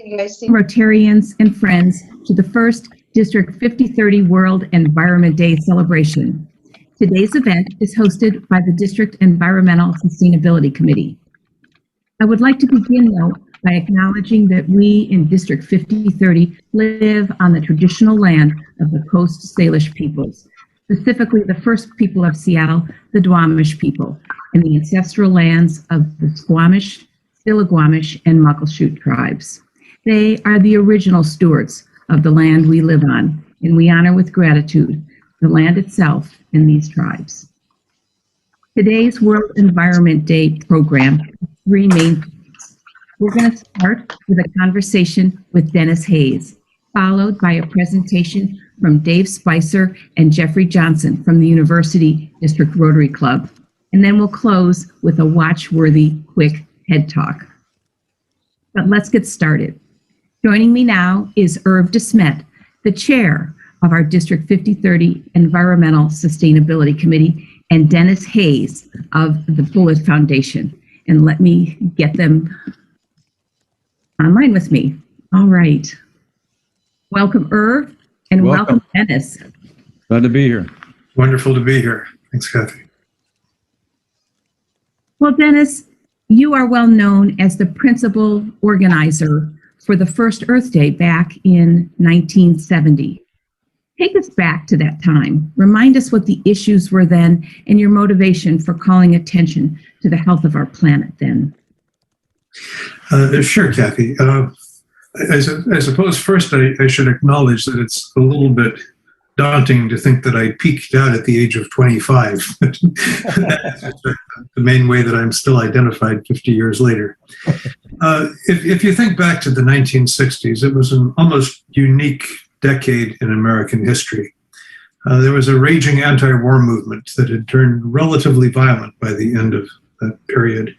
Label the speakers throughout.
Speaker 1: Rotarians and friends to the first District 5030 World Environment Day celebration. Today's event is hosted by the District Environmental Sustainability Committee. I would like to begin, though, by acknowledging that we in District 5030 live on the traditional land of the Coast Salish peoples, specifically the first people of Seattle, the Duwamish people, and the ancestral lands of the Squamish, Stillaguamish, and Muckleshoot tribes. They are the original stewards of the land we live on, and we honor with gratitude the land itself and these tribes. Today's World Environment Day program has three main points. We're going to start with a conversation with Dennis Hayes, followed by a presentation from Dave Spicer and Jeffrey Johnson from the University District Rotary Club. And then we'll close with a watch-worthy quick head talk. But let's get started. Joining me now is Irv DeSmet, the chair of our District 5030 Environmental Sustainability Committee, and Dennis Hayes of the Bullitt Foundation. And let me get them online with me. All right. Welcome, Irv, and welcome Dennis.
Speaker 2: Glad to be here.
Speaker 3: Wonderful to be here. Thanks, Kathy.
Speaker 1: Well, Dennis, you are well known as the principal organizer for the first Earth Day back in 1970. Take us back to that time. Remind us what the issues were then and your motivation for calling attention to the health of our planet then.
Speaker 3: Sure, Kathy. I suppose first I should acknowledge that it's a little bit daunting to think that I peaked out at the age of 25. That's the main way that I'm still identified 50 years later. If you think back to the 1960s, it was an almost unique decade in American history. There was a raging anti-war movement that had turned relatively violent by the end of that period.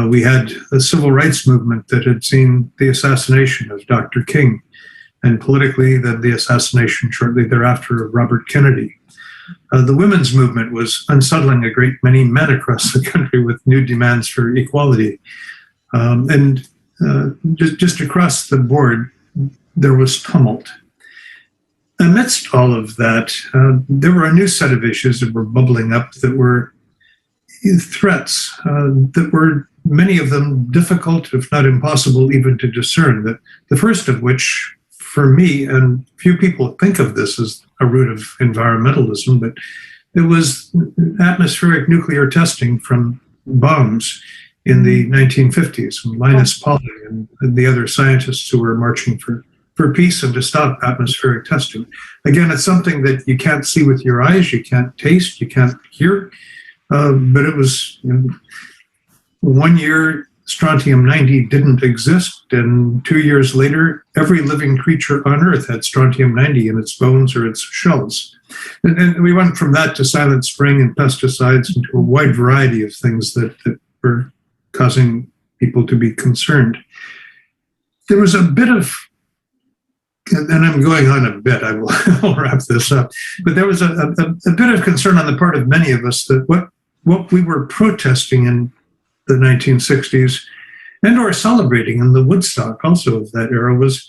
Speaker 3: We had a civil rights movement that had seen the assassination of Dr. King, and politically the assassination shortly thereafter of Robert Kennedy. The women's movement was unsettling a great many men across the country with new demands for equality. Just across the board, there was tumult. Amidst all of that, there were a new set of issues that were bubbling up that were threats that were, many of them, difficult, if not impossible, even to discern. The first of which, for me, and few people think of this as a root of environmentalism, but it was atmospheric nuclear testing from bombs in the 1950s, and Linus Pauling and the other scientists who were marching for peace and to stop atmospheric testing. Again, it's something that you can't see with your eyes, you can't taste, you can't hear, but it was, 1 year strontium-90 didn't exist, and 2 years later, every living creature on Earth had strontium-90 in its bones or its shells. And we went from that to silent spring and pesticides and to a wide variety of things that were causing people to be concerned. There was a bit of, and I'm going on a bit, I'll wrap this up, but there was a bit of concern on the part of many of us that what we were protesting in the 1960s and or celebrating in the Woodstock also of that era was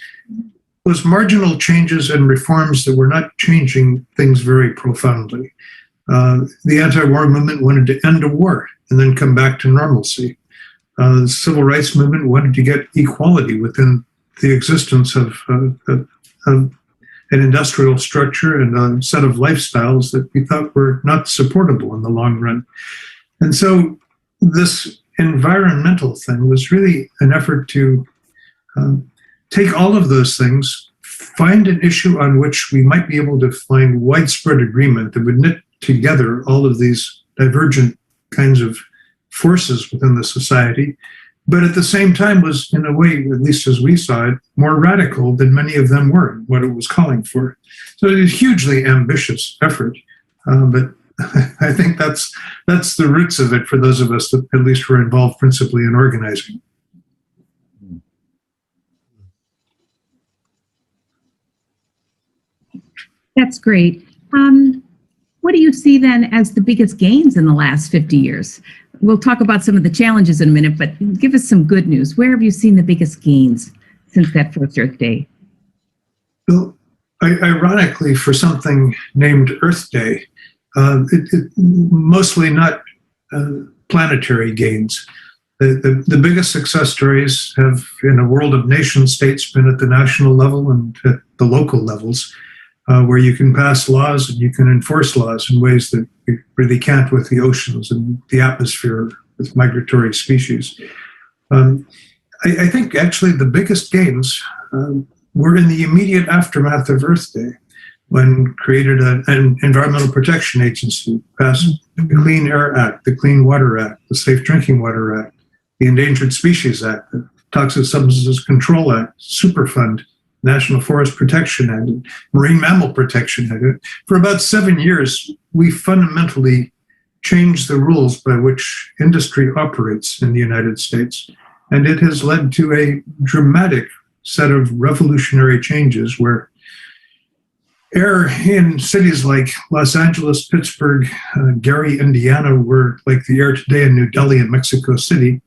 Speaker 3: marginal changes and reforms that were not changing things very profoundly. The anti-war movement wanted to end a war and then come back to normalcy. The civil rights movement wanted to get equality within the existence of an industrial structure and a set of lifestyles that we thought were not supportable in the long run. And so this environmental thing was really an effort to take all of those things, find an issue on which we might be able to find widespread agreement that would knit together all of these divergent kinds of forces within the society, but at the same time was, in a way, at least as we saw it, more radical than many of them were, what it was calling for. So it was a hugely ambitious effort, but I think that's the roots of it for those of us that at least were involved principally in organizing.
Speaker 1: That's great. What do you see then as the biggest gains in the last 50 years? We'll talk about some of the challenges in a minute, but give us some good news. Where have you seen the biggest gains since that first Earth Day?
Speaker 3: Well, ironically, for something named Earth Day, it mostly not planetary gains. The biggest success stories have, in a world of nation states, been at the national level and at the local levels, where you can pass laws and you can enforce laws in ways that you really can't with the oceans and the atmosphere with migratory species. I think actually the biggest gains were in the immediate aftermath of Earth Day, when created an Environmental Protection Agency, passed the Clean Air Act, the Clean Water Act, the Safe Drinking Water Act, the Endangered Species Act, the Toxic Substances Control Act, Superfund, National Forest Protection Act, Marine Mammal Protection Act. For about 7 years, we fundamentally changed the rules by which industry operates in the United States. And it has led to a dramatic set of revolutionary changes where air in cities like Los Angeles, Pittsburgh, Gary, Indiana, were like the air today in New Delhi and Mexico City.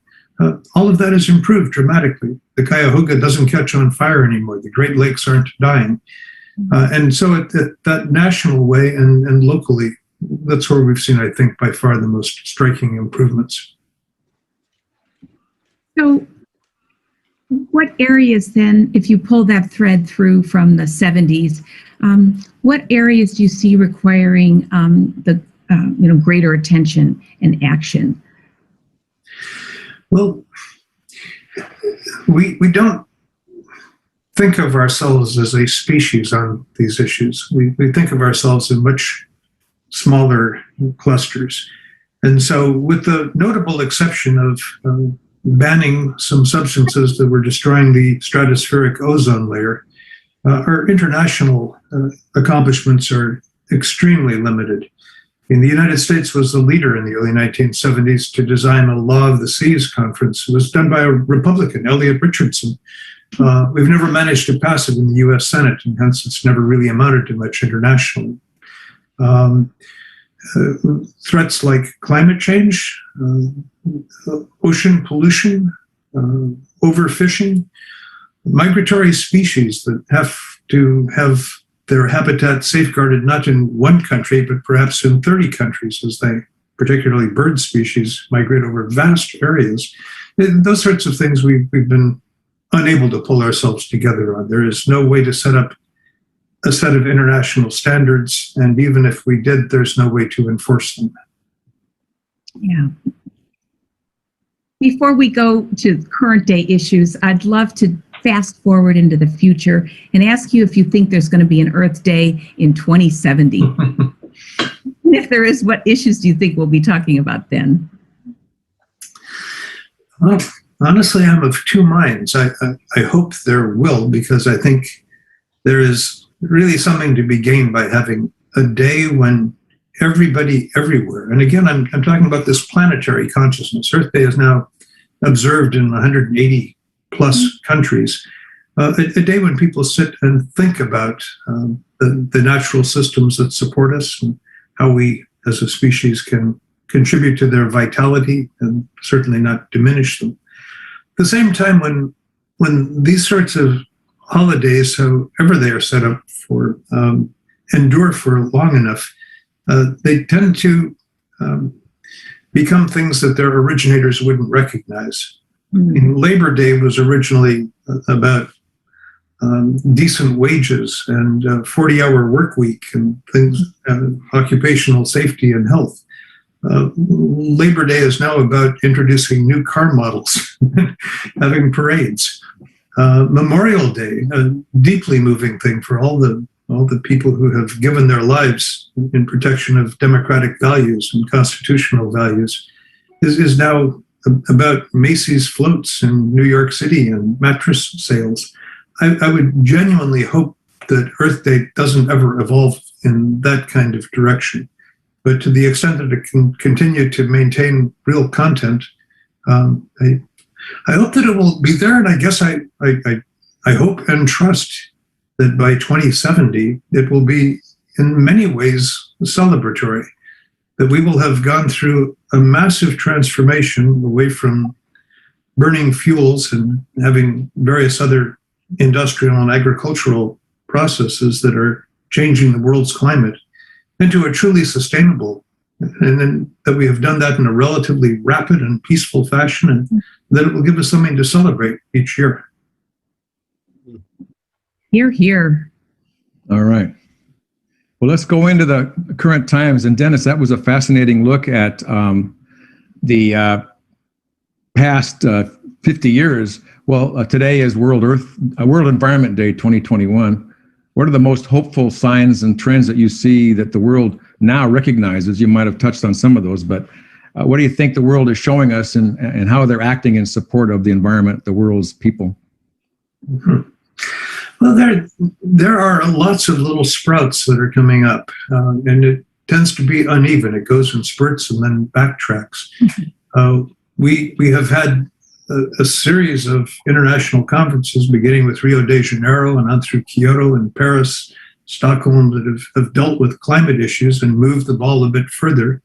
Speaker 3: All of that has improved dramatically. The Cuyahoga doesn't catch on fire anymore. The Great Lakes aren't dying. And so at that national way and locally, that's where we've seen, I think, by far the most striking improvements.
Speaker 1: So what areas then, if you pull that thread through from the 70s, what areas do you see requiring greater attention and action?
Speaker 3: Well, we don't think of ourselves as a species on these issues. We think of ourselves in much smaller clusters. And so with the notable exception of banning some substances that were destroying the stratospheric ozone layer, our international accomplishments are extremely limited. The United States was the leader in the early 1970s to design a Law of the Seas conference. It was done by a Republican, Elliot Richardson. We've never managed to pass it in the US Senate, and hence it's never really amounted to much internationally. Threats like climate change, ocean pollution, overfishing, migratory species that have to have their habitat safeguarded not in one country, but perhaps in 30 countries, as they, particularly bird species, migrate over vast areas. Those sorts of things we've been unable to pull ourselves together on. There is no way to set up a set of international standards, and even if we did, there's no way to enforce them.
Speaker 1: Yeah. Before we go to current day issues, I'd love to fast forward into the future and ask you if you think there's going to be an Earth Day in 2070. If there is, what issues do you think we'll be talking about then?
Speaker 3: Well, honestly, I'm of two minds. I hope there will, because I think there is really something to be gained by having a day when everybody everywhere, and again, I'm talking about this planetary consciousness. Earth Day is now observed in 180 plus countries. A day when people sit and think about the natural systems that support us and how we as a species can contribute to their vitality and certainly not diminish them. At the same time, when these sorts of holidays, however they are set up for, endure for long enough, they tend to become things that their originators wouldn't recognize. Mm-hmm. Labor Day was originally about decent wages and 40-hour work week and things, occupational safety and health. Labor Day is now about introducing new car models, having parades. Memorial Day, a deeply moving thing for all the people who have given their lives in protection of democratic values and constitutional values, is now about Macy's floats in New York City and mattress sales. I would genuinely hope that Earth Day doesn't ever evolve in that kind of direction. But to the extent that it can continue to maintain real content, I hope that it will be there. And I guess I hope and trust that by 2070, it will be in many ways celebratory, that we will have gone through a massive transformation away from burning fuels and having various other industrial and agricultural processes that are changing the world's climate into a truly sustainable, and then that we have done that in a relatively rapid and peaceful fashion, and that it will give us something to celebrate each year.
Speaker 1: Hear, hear.
Speaker 2: All right. Well, let's go into the current times. And Dennis, that was a fascinating look at the past 50 years. Well, today is World Environment Day 2021. What are the most hopeful signs and trends that you see that the world now recognizes? You might have touched on some of those, but what do you think the world is showing us, and how they're acting in support of the environment, the world's people?
Speaker 3: Mm-hmm. Well, there are lots of little sprouts that are coming up, and it tends to be uneven. It goes in spurts and then backtracks. We have had a series of international conferences, beginning with Rio de Janeiro and on through Kyoto and Paris, Stockholm, that have dealt with climate issues and moved the ball a bit further.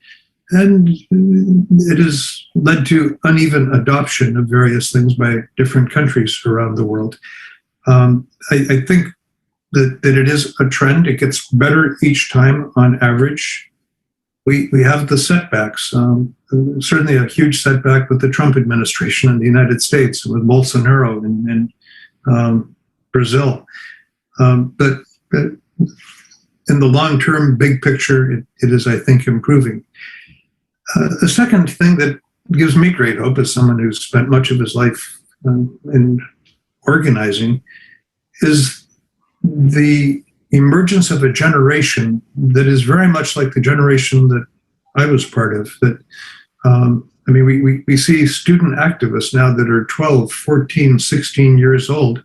Speaker 3: And it has led to uneven adoption of various things by different countries around the world. I think that it is a trend. It gets better each time on average. We have the setbacks. Certainly a huge setback with the Trump administration in the United States, with Bolsonaro in Brazil. But in the long-term, big picture, it is, I think, improving. The second thing that gives me great hope, as someone who's spent much of his life in organizing, is the emergence of a generation that is very much like the generation that I was part of. That we see student activists now that are 12, 14, 16 years old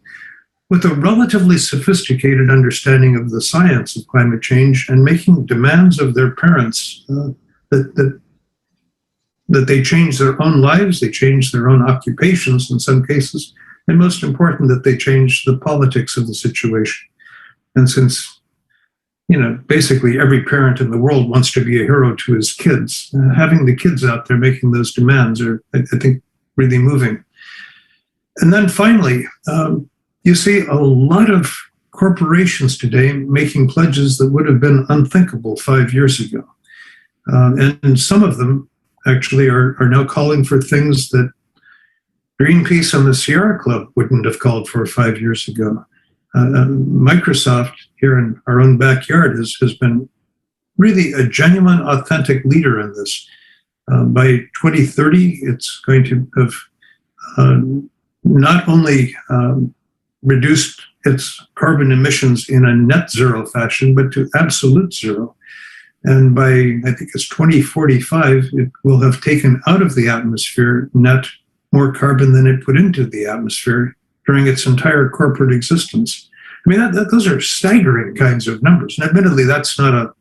Speaker 3: with a relatively sophisticated understanding of the science of climate change, and making demands of their parents that they change their own lives, they change their own occupations in some cases, and most important, that they change the politics of the situation. And since, basically every parent in the world wants to be a hero to his kids, having the kids out there making those demands are, I think, really moving. And then finally, you see a lot of corporations today making pledges that would have been unthinkable 5 years ago. And some of them actually are now calling for things that Greenpeace and the Sierra Club wouldn't have called for 5 years ago. Microsoft here in our own backyard has been really a genuine, authentic leader in this. By 2030, it's going to have not only reduced its carbon emissions in a net zero fashion, but to absolute zero. And by, I think it's 2045, it will have taken out of the atmosphere net more carbon than it put into the atmosphere during its entire corporate existence. I mean, those are staggering kinds of numbers. And admittedly, that's not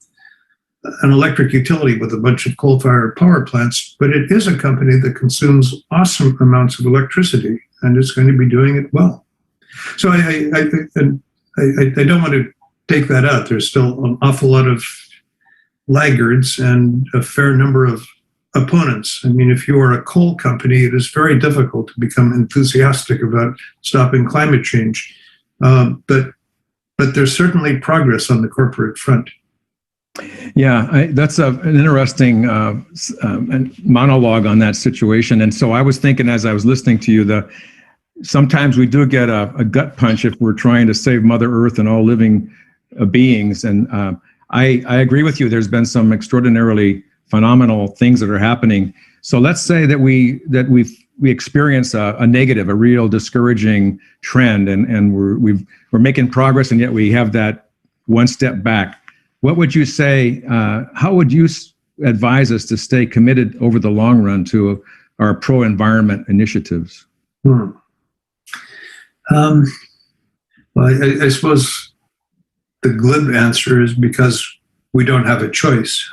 Speaker 3: an electric utility with a bunch of coal-fired power plants, but it is a company that consumes awesome amounts of electricity, and it's going to be doing it well. So I don't want to take that out. There's still an awful lot of laggards and a fair number of opponents. I mean, if you are a coal company, it is very difficult to become enthusiastic about stopping climate change. But there's certainly progress on the corporate front.
Speaker 2: Yeah, that's an interesting monologue on that situation. And so I was thinking, as I was listening to you, sometimes we do get a gut punch if we're trying to save Mother Earth and all living beings. And I agree with you. There's been some extraordinarily phenomenal things that are happening. So let's say that we experience a negative, a real discouraging trend, and we're making progress, and yet we have that one step back. What would you say? How would you advise us to stay committed over the long run to our pro-environment initiatives?
Speaker 3: Well, I suppose the glib answer is because we don't have a choice.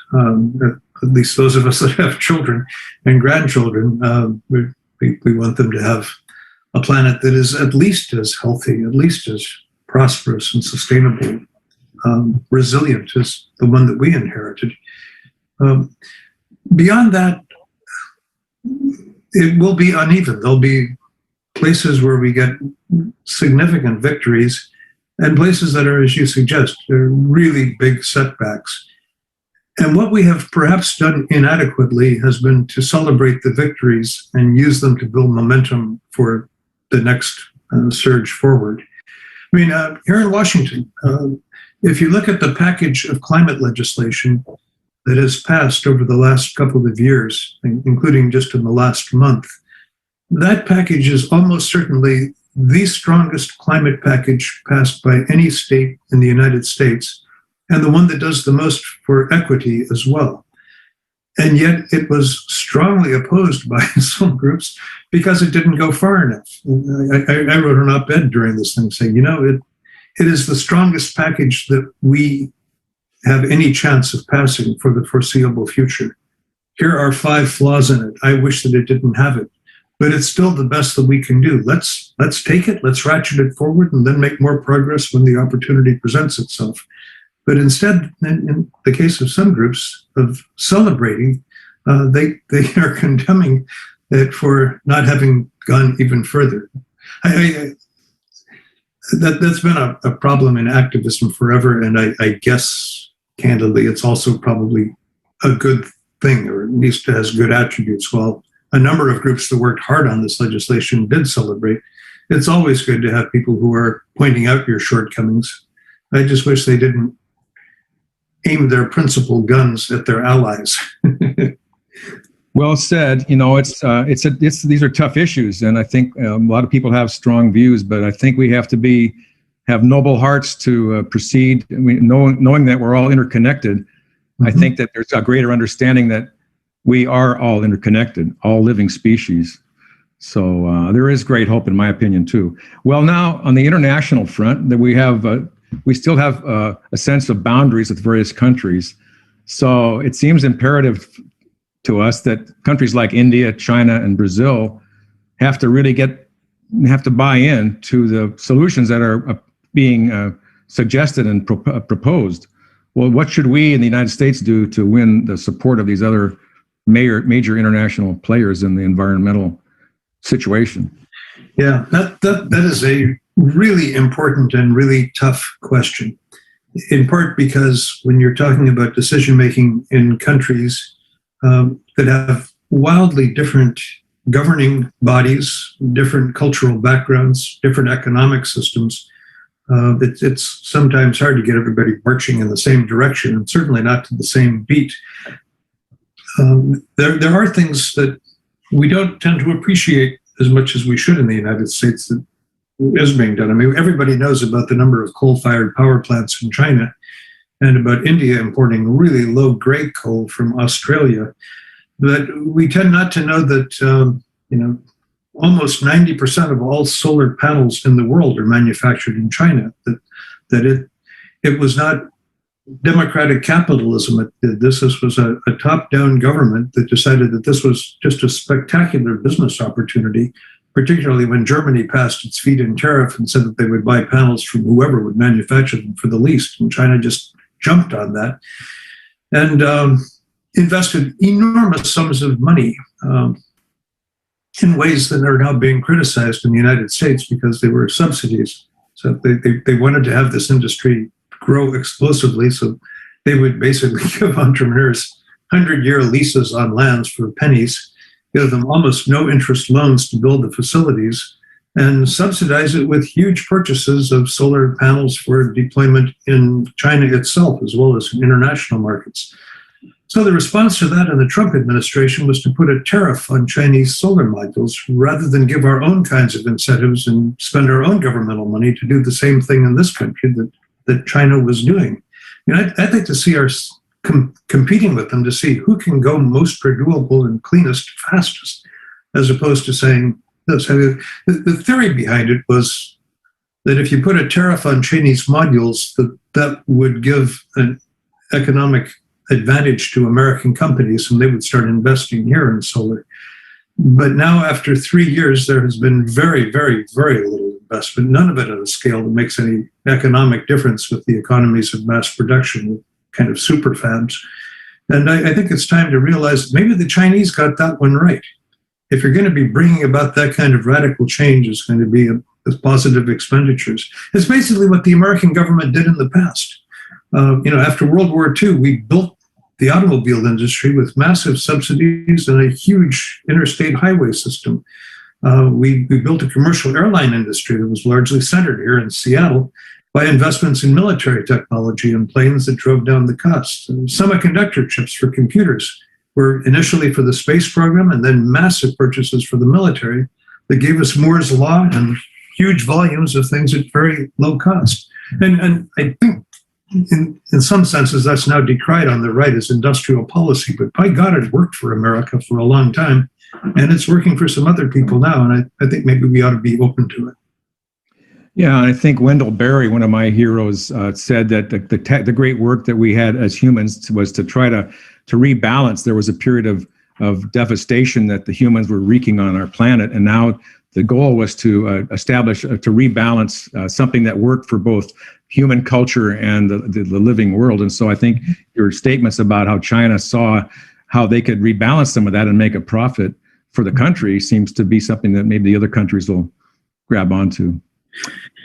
Speaker 3: At least those of us that have children and grandchildren, we want them to have a planet that is at least as healthy, at least as prosperous and sustainable, resilient as the one that we inherited. Beyond that, it will be uneven. There'll be places where we get significant victories, and places that are, as you suggest, are really big setbacks. And what we have perhaps done inadequately has been to celebrate the victories and use them to build momentum for the next surge forward. I mean, here in Washington, if you look at the package of climate legislation that has passed over the last couple of years, including just in the last month, that package is almost certainly the strongest climate package passed by any state in the United States, and the one that does the most for equity as well. And yet it was strongly opposed by some groups because it didn't go far enough. I wrote an op-ed during this thing saying, it is the strongest package that we have any chance of passing for the foreseeable future. Here are 5 flaws in it. I wish that it didn't have it, but it's still the best that we can do. Let's take it, let's ratchet it forward, and then make more progress when the opportunity presents itself. But instead, in the case of some groups of celebrating, they are condemning it for not having gone even further. That's been a problem in activism forever, and I guess, candidly, it's also probably a good thing, or at least it has good attributes. While a number of groups that worked hard on this legislation did celebrate, it's always good to have people who are pointing out your shortcomings. I just wish they didn't aim their principal guns at their allies.
Speaker 2: Well said. These are tough issues, and I think a lot of people have strong views, but I think we have to have noble hearts to proceed. Knowing that we're all interconnected, mm-hmm. I think that there's a greater understanding that we are all interconnected, all living species. So there is great hope, in my opinion, too. Well, now on the international front, that we still have a sense of boundaries with various countries. So it seems imperative to us that countries like India, China, and Brazil have to really have to buy in to the solutions that are being suggested and proposed. Well, what should we in the United States do to win the support of these other major international players in the environmental situation?
Speaker 3: Yeah, that is a really important and really tough question, in part because when you're talking about decision-making in countries that have wildly different governing bodies, different cultural backgrounds, different economic systems, it's sometimes hard to get everybody marching in the same direction, and certainly not to the same beat. There are things that we don't tend to appreciate as much as we should in the United States that is being done. I mean, everybody knows about the number of coal-fired power plants in China and about India importing really low-grade coal from Australia. But we tend not to know that, almost 90% of all solar panels in the world are manufactured in China, that it was not democratic capitalism that did this. This was a top-down government that decided that this was just a spectacular business opportunity, particularly when Germany passed its feed-in tariff and said that they would buy panels from whoever would manufacture them for the least. And China just jumped on that and invested enormous sums of money in ways that are now being criticized in the United States because they were subsidies. So they wanted to have this industry grow explosively, so they would basically give entrepreneurs 100-year leases on lands for pennies, give them almost no interest loans to build the facilities, and subsidize it with huge purchases of solar panels for deployment in China itself, as well as in international markets. So the response to that in the Trump administration was to put a tariff on Chinese solar modules rather than give our own kinds of incentives and spend our own governmental money to do the same thing in this country that China was doing. I'd like to see us competing with them to see who can go most renewable and cleanest, fastest, as opposed to saying this. I mean, the theory behind it was that if you put a tariff on Chinese modules, that would give an economic advantage to American companies and they would start investing here in solar. But now, after 3 years, there has been very, very, very little investment, none of it at a scale that makes any economic difference with the economies of mass production, with kind of super fabs. And I think it's time to realize maybe the Chinese got that one right. if you're going to be bringing about that kind of radical change, it's going to be as positive expenditures. It's basically what the American government did in the past. After World War II, we built the automobile industry with massive subsidies and a huge interstate highway system. We built a commercial airline industry that was largely centered here in Seattle by investments in military technology and planes that drove down the costs. Semiconductor chips for computers were initially for the space program and then massive purchases for the military that gave us Moore's Law and huge volumes of things at very low cost. And I think in some senses that's now decried on the right as industrial policy, but by God, it worked for America for a long time. And it's working for some other people now. And I think maybe we ought to be open to it.
Speaker 2: Yeah, I think Wendell Berry, one of my heroes, said that the great work that we had as humans was to try to rebalance. There was a period of devastation that the humans were wreaking on our planet, and now the goal was to establish, to rebalance something that worked for both human culture and the living world. And so I think your statements about how China saw how they could rebalance some of that and make a profit for the country seems to be something that maybe the other countries will grab onto.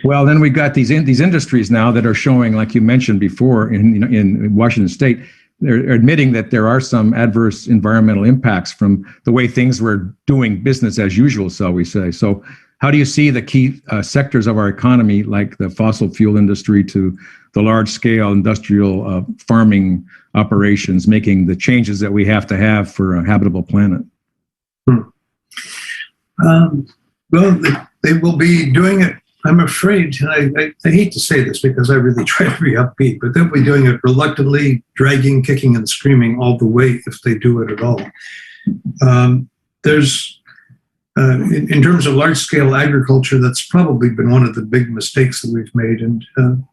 Speaker 2: Well, then we've got these industries now that are showing, like you mentioned before, in Washington State, they're admitting that there are some adverse environmental impacts from the way things were doing business as usual, shall we say. So how do you see the key sectors of our economy, like the fossil fuel industry to the large-scale industrial farming operations, making the changes that we have to have for a habitable planet?
Speaker 3: Well, they will be doing it, I'm afraid, and I hate to say this because I really try to be upbeat, but they'll be doing it reluctantly, dragging, kicking, and screaming all the way if they do it at all. There's, in terms of large-scale agriculture, that's probably been one of the big mistakes that we've made. And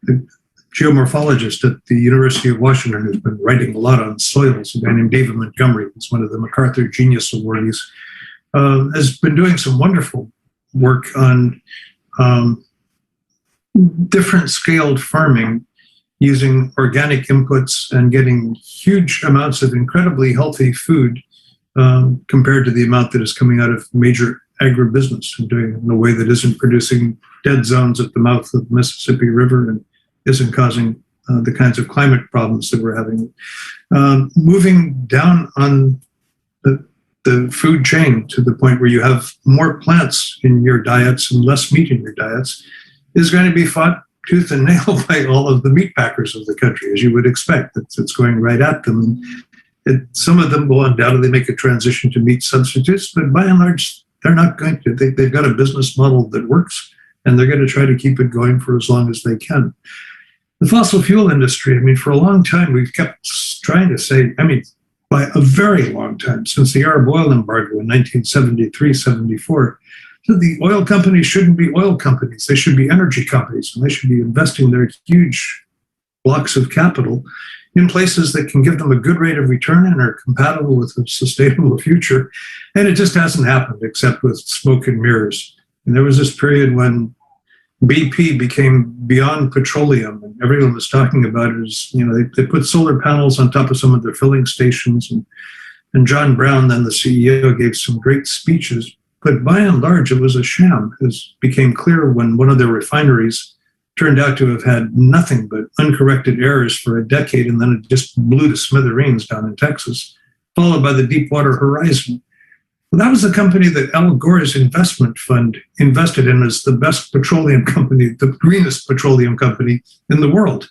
Speaker 3: the geomorphologist at the University of Washington who's been writing a lot on soils, a guy named David Montgomery, who's one of the MacArthur Genius Awardees, has been doing some wonderful work on different scaled farming using organic inputs and getting huge amounts of incredibly healthy food compared to the amount that is coming out of major agribusiness, and doing it in a way that isn't producing dead zones at the mouth of the Mississippi River and isn't causing the kinds of climate problems that we're having. Moving down on the food chain to the point where you have more plants in your diets and less meat in your diets is going to be fought tooth and nail by all of the meat packers of the country, as you would expect. It's going right at them. Some of them will undoubtedly make a transition to meat substitutes, but by and large, they're not going to. They've got a business model that works, and they're going to try to keep it going for as long as they can. The fossil fuel industry, for a long time, we've kept trying to say, by a very long time, since the Arab oil embargo in 1973, 74, so the oil companies shouldn't be oil companies. They should be energy companies, and they should be investing their huge blocks of capital in places that can give them a good rate of return and are compatible with a sustainable future. And it just hasn't happened, except with smoke and mirrors. And there was this period when BP became beyond petroleum, and everyone was talking about it as, they put solar panels on top of some of their filling stations, and John Brown, then the CEO, gave some great speeches, but by and large, it was a sham, as became clear when one of their refineries turned out to have had nothing but uncorrected errors for a decade, and then it just blew to smithereens down in Texas, followed by the Deepwater Horizon. Well, that was the company that Al Gore's investment fund invested in as the best petroleum company, the greenest petroleum company in the world.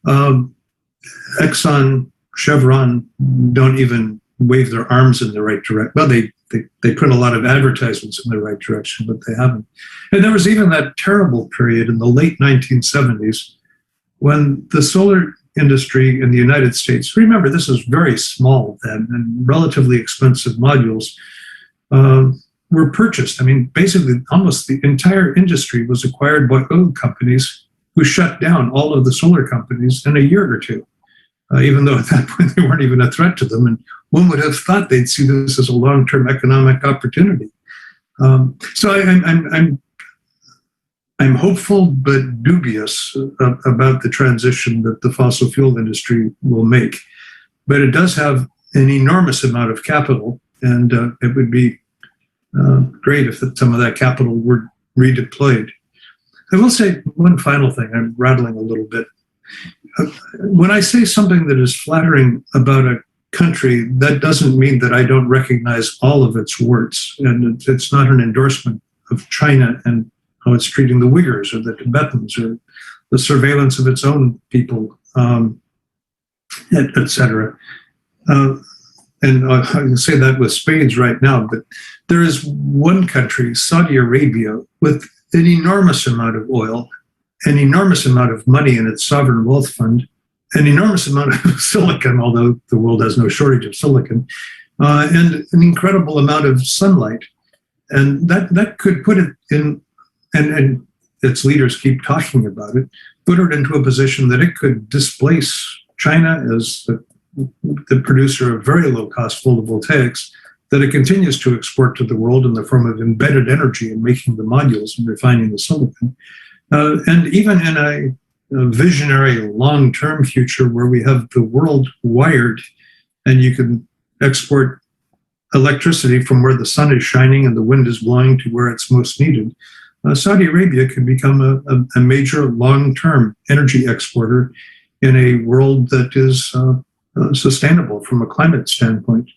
Speaker 3: Exxon, Chevron don't even wave their arms in the right direction. Well, they put a lot of advertisements in the right direction, but they haven't. And there was even that terrible period in the late 1970s when the solar industry in the United States, remember, this is very small then and relatively expensive modules, were purchased. Basically, almost the entire industry was acquired by oil companies who shut down all of the solar companies in a year or two, even though at that point they weren't even a threat to them. And one would have thought they'd see this as a long-term economic opportunity. So I'm hopeful but dubious about the transition that the fossil fuel industry will make. But it does have an enormous amount of capital, and it would be great if some of that capital were redeployed. I will say one final thing. I'm rattling a little bit. When I say something that is flattering about a country, that doesn't mean that I don't recognize all of its warts. And it's not an endorsement of China and how it's treating the Uyghurs or the Tibetans or the surveillance of its own people, et cetera. And I can say that with spades right now, but there is one country, Saudi Arabia, with an enormous amount of oil, an enormous amount of money in its sovereign wealth fund, an enormous amount of silicon, although the world has no shortage of silicon, and an incredible amount of sunlight. And that could put it in, and its leaders keep talking about it, put it into a position that it could displace China as the producer of very low-cost photovoltaics that it continues to export to the world in the form of embedded energy and making the modules and refining the silicon. And even in a visionary long-term future where we have the world wired and you can export electricity from where the sun is shining and the wind is blowing to where it's most needed, Saudi Arabia can become a major long-term energy exporter in a world that is sustainable from a climate standpoint.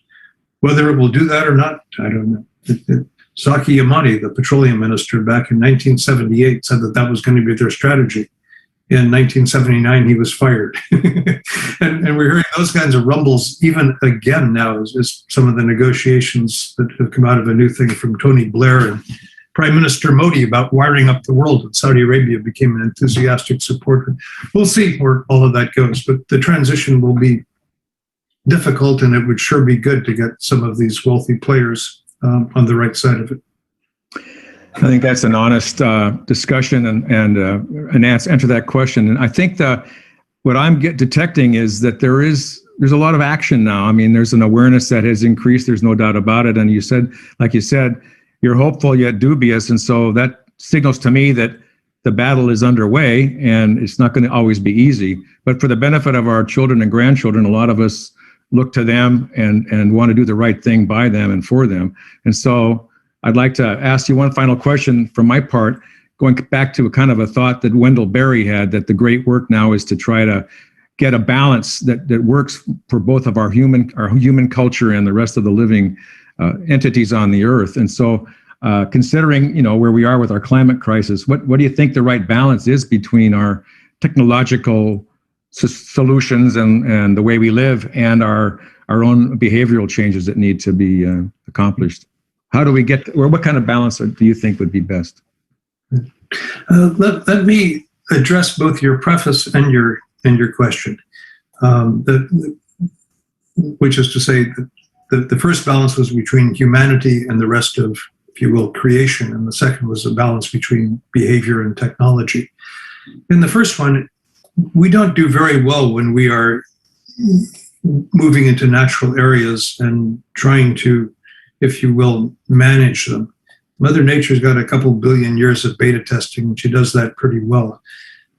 Speaker 3: Whether it will do that or not, I don't know. Zaki Yamani, the petroleum minister back in 1978, said that was going to be their strategy. In 1979, he was fired. and we're hearing those kinds of rumbles even again now as some of the negotiations that have come out of a new thing from Tony Blair and Prime Minister Modi about wiring up the world, and Saudi Arabia became an enthusiastic supporter. We'll see where all of that goes, but the transition will be difficult, and it would sure be good to get some of these wealthy players on the right side of it.
Speaker 2: I think that's an honest discussion and an answer to that question. And I think what I'm detecting is that there's a lot of action now. I mean, there's an awareness that has increased. There's no doubt about it. And you said, you're hopeful yet dubious. And so that signals to me that the battle is underway and it's not going to always be easy. But for the benefit of our children and grandchildren, a lot of us look to them and want to do the right thing by them and for them. And so I'd like to ask you one final question from my part, going back to a kind of a thought that Wendell Berry had, that the great work now is to try to get a balance that works for both of our human culture and the rest of the living entities on the earth. And so considering, where we are with our climate crisis, what do you think the right balance is between our technological solutions and the way we live and our own behavioral changes that need to be accomplished? How do we get, or what kind of balance do you think would be best?
Speaker 3: Let me address both your preface and your question, which is to say that the first balance was between humanity and the rest of, if you will, creation, and the second was a balance between behavior and technology. In the first one, we don't do very well when we are moving into natural areas and trying to, if you will, manage them. Mother Nature's got a couple billion years of beta testing, and she does that pretty well.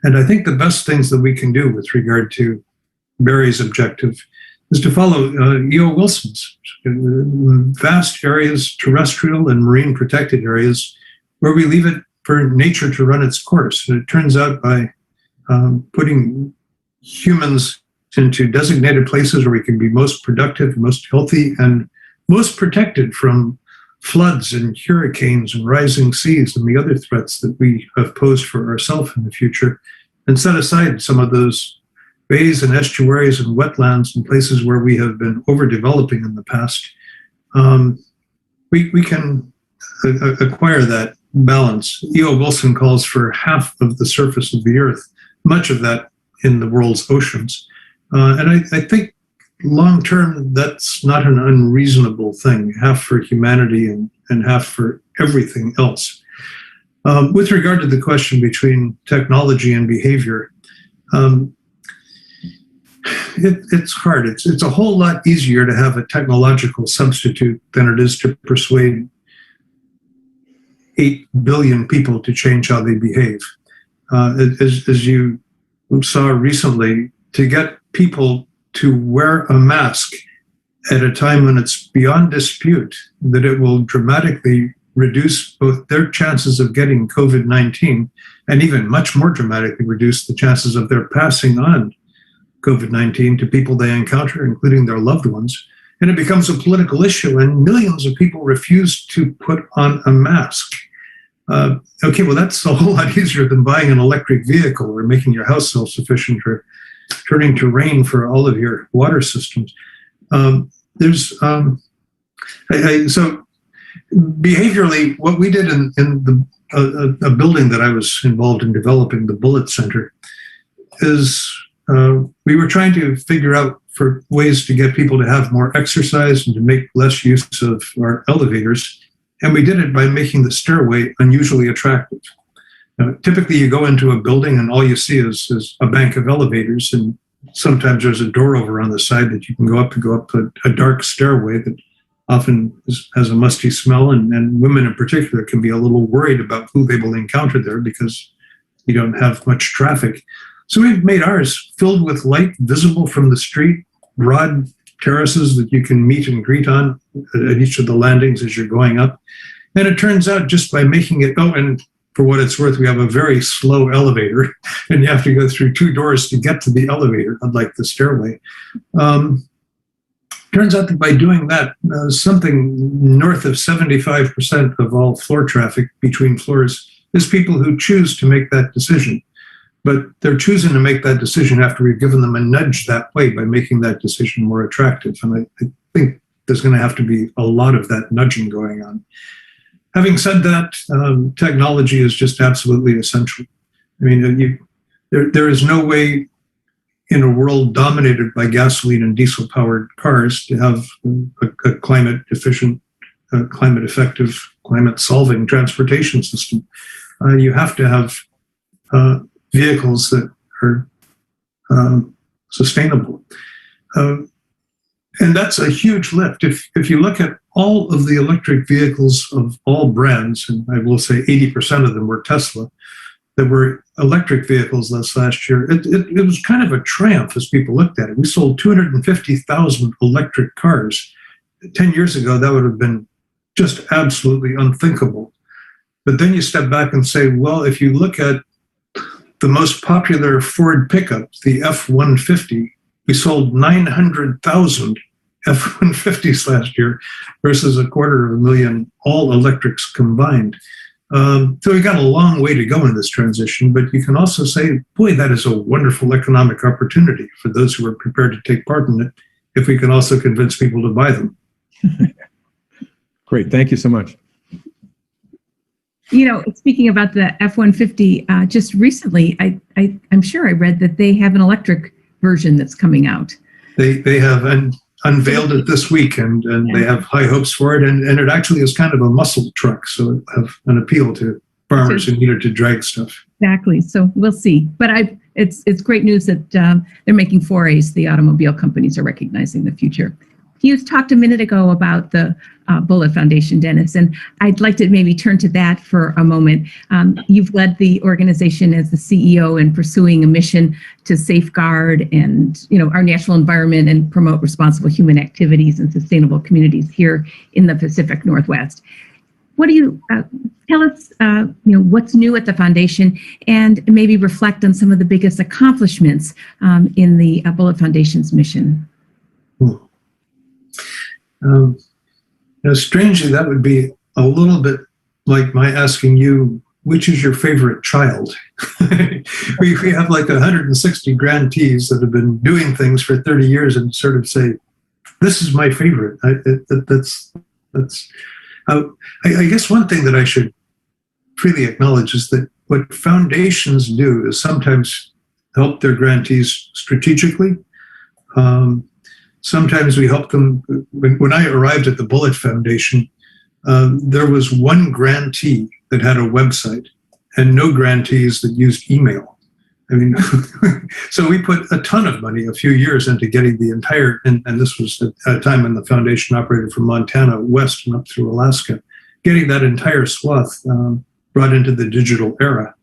Speaker 3: And I think the best things that we can do with regard to Barry's objective is to follow E.O. Wilson's vast areas, terrestrial and marine protected areas, where we leave it for nature to run its course. And it turns out by putting humans into designated places where we can be most productive, most healthy, and most protected from floods and hurricanes and rising seas and the other threats that we have posed for ourselves in the future, and set aside some of those bays and estuaries and wetlands and places where we have been overdeveloping in the past, we can acquire that balance. E.O. Wilson calls for half of the surface of the earth, much of that in the world's oceans. And I think long-term, that's not an unreasonable thing, half for humanity and half for everything else. With regard to the question between technology and behavior, it's hard. It's a whole lot easier to have a technological substitute than it is to persuade 8 billion people to change how they behave. As you saw recently, to get people to wear a mask at a time when it's beyond dispute that it will dramatically reduce both their chances of getting COVID-19 and even much more dramatically reduce the chances of their passing on COVID-19 to people they encounter, including their loved ones. And it becomes a political issue, and millions of people refuse to put on a mask. Okay, well, that's a whole lot easier than buying an electric vehicle or making your house self-sufficient or turning to rain for all of your water systems. So behaviorally, what we did in a building that I was involved in developing, the Bullitt Center, is we were trying to figure out for ways to get people to have more exercise and to make less use of our elevators. And we did it by making the stairway unusually attractive. Typically, you go into a building and all you see is a bank of elevators, and sometimes there's a door over on the side that you can go up a dark stairway that often has a musty smell, and women in particular can be a little worried about who they will encounter there because you don't have much traffic. So we've made ours filled with light visible from the street, broad terraces that you can meet and greet on at each of the landings as you're going up. And it turns out just by making it, and for what it's worth, we have a very slow elevator, and you have to go through 2 doors to get to the elevator, unlike the stairway. Turns out that by doing that, something north of 75% of all floor traffic between floors is people who choose to make that decision. But they're choosing to make that decision after we've given them a nudge that way by making that decision more attractive. And I think there's going to have to be a lot of that nudging going on. Having said that, technology is just absolutely essential. I mean, there is no way in a world dominated by gasoline and diesel-powered cars to have a climate-efficient, climate-effective, climate-solving transportation system. You have to have vehicles that are sustainable. And that's a huge lift. If you look at all of the electric vehicles of all brands, and I will say 80% of them were Tesla, that were electric vehicles last year, it was kind of a triumph as people looked at it. We sold 250,000 electric cars. 10 years ago, that would have been just absolutely unthinkable. But then you step back and say, well, if you look at the most popular Ford pickup, the F-150, we sold 900,000 F-150s last year versus 250,000 all electrics combined. So we got a long way to go in this transition, but you can also say, boy, that is a wonderful economic opportunity for those who are prepared to take part in it, if we can also convince people to buy them.
Speaker 2: Great, thank you so much.
Speaker 1: You know, speaking about the F-150, just recently, I'm sure I read that they have an electric version that's coming out.
Speaker 3: They have unveiled it this week, and yeah, they have high hopes for it. And it actually is kind of a muscle truck, so it have an appeal to farmers who need it to drag stuff.
Speaker 1: Exactly. So we'll see. But it's great news that they're making forays. The automobile companies are recognizing the future. You talked a minute ago about the Bullitt Foundation, Dennis, and I'd like to maybe turn to that for a moment. You've led the organization as the CEO in pursuing a mission to safeguard and, our natural environment and promote responsible human activities and sustainable communities here in the Pacific Northwest. What do you tell us? What's new at the foundation, and maybe reflect on some of the biggest accomplishments in the Bullitt Foundation's mission.
Speaker 3: Strangely, that would be a little bit like my asking you, which is your favorite child? we have like 160 grantees that have been doing things for 30 years and sort of say, this is my favorite. I guess one thing that I should freely acknowledge is that what foundations do is sometimes help their grantees strategically. Sometimes we help them. When I arrived at the Bullitt Foundation, there was one grantee that had a website and no grantees that used email. I mean, so we put a ton of money, a few years, into getting the entire, and this was at a time when the foundation operated from Montana west and up through Alaska, getting that entire swath brought into the digital era.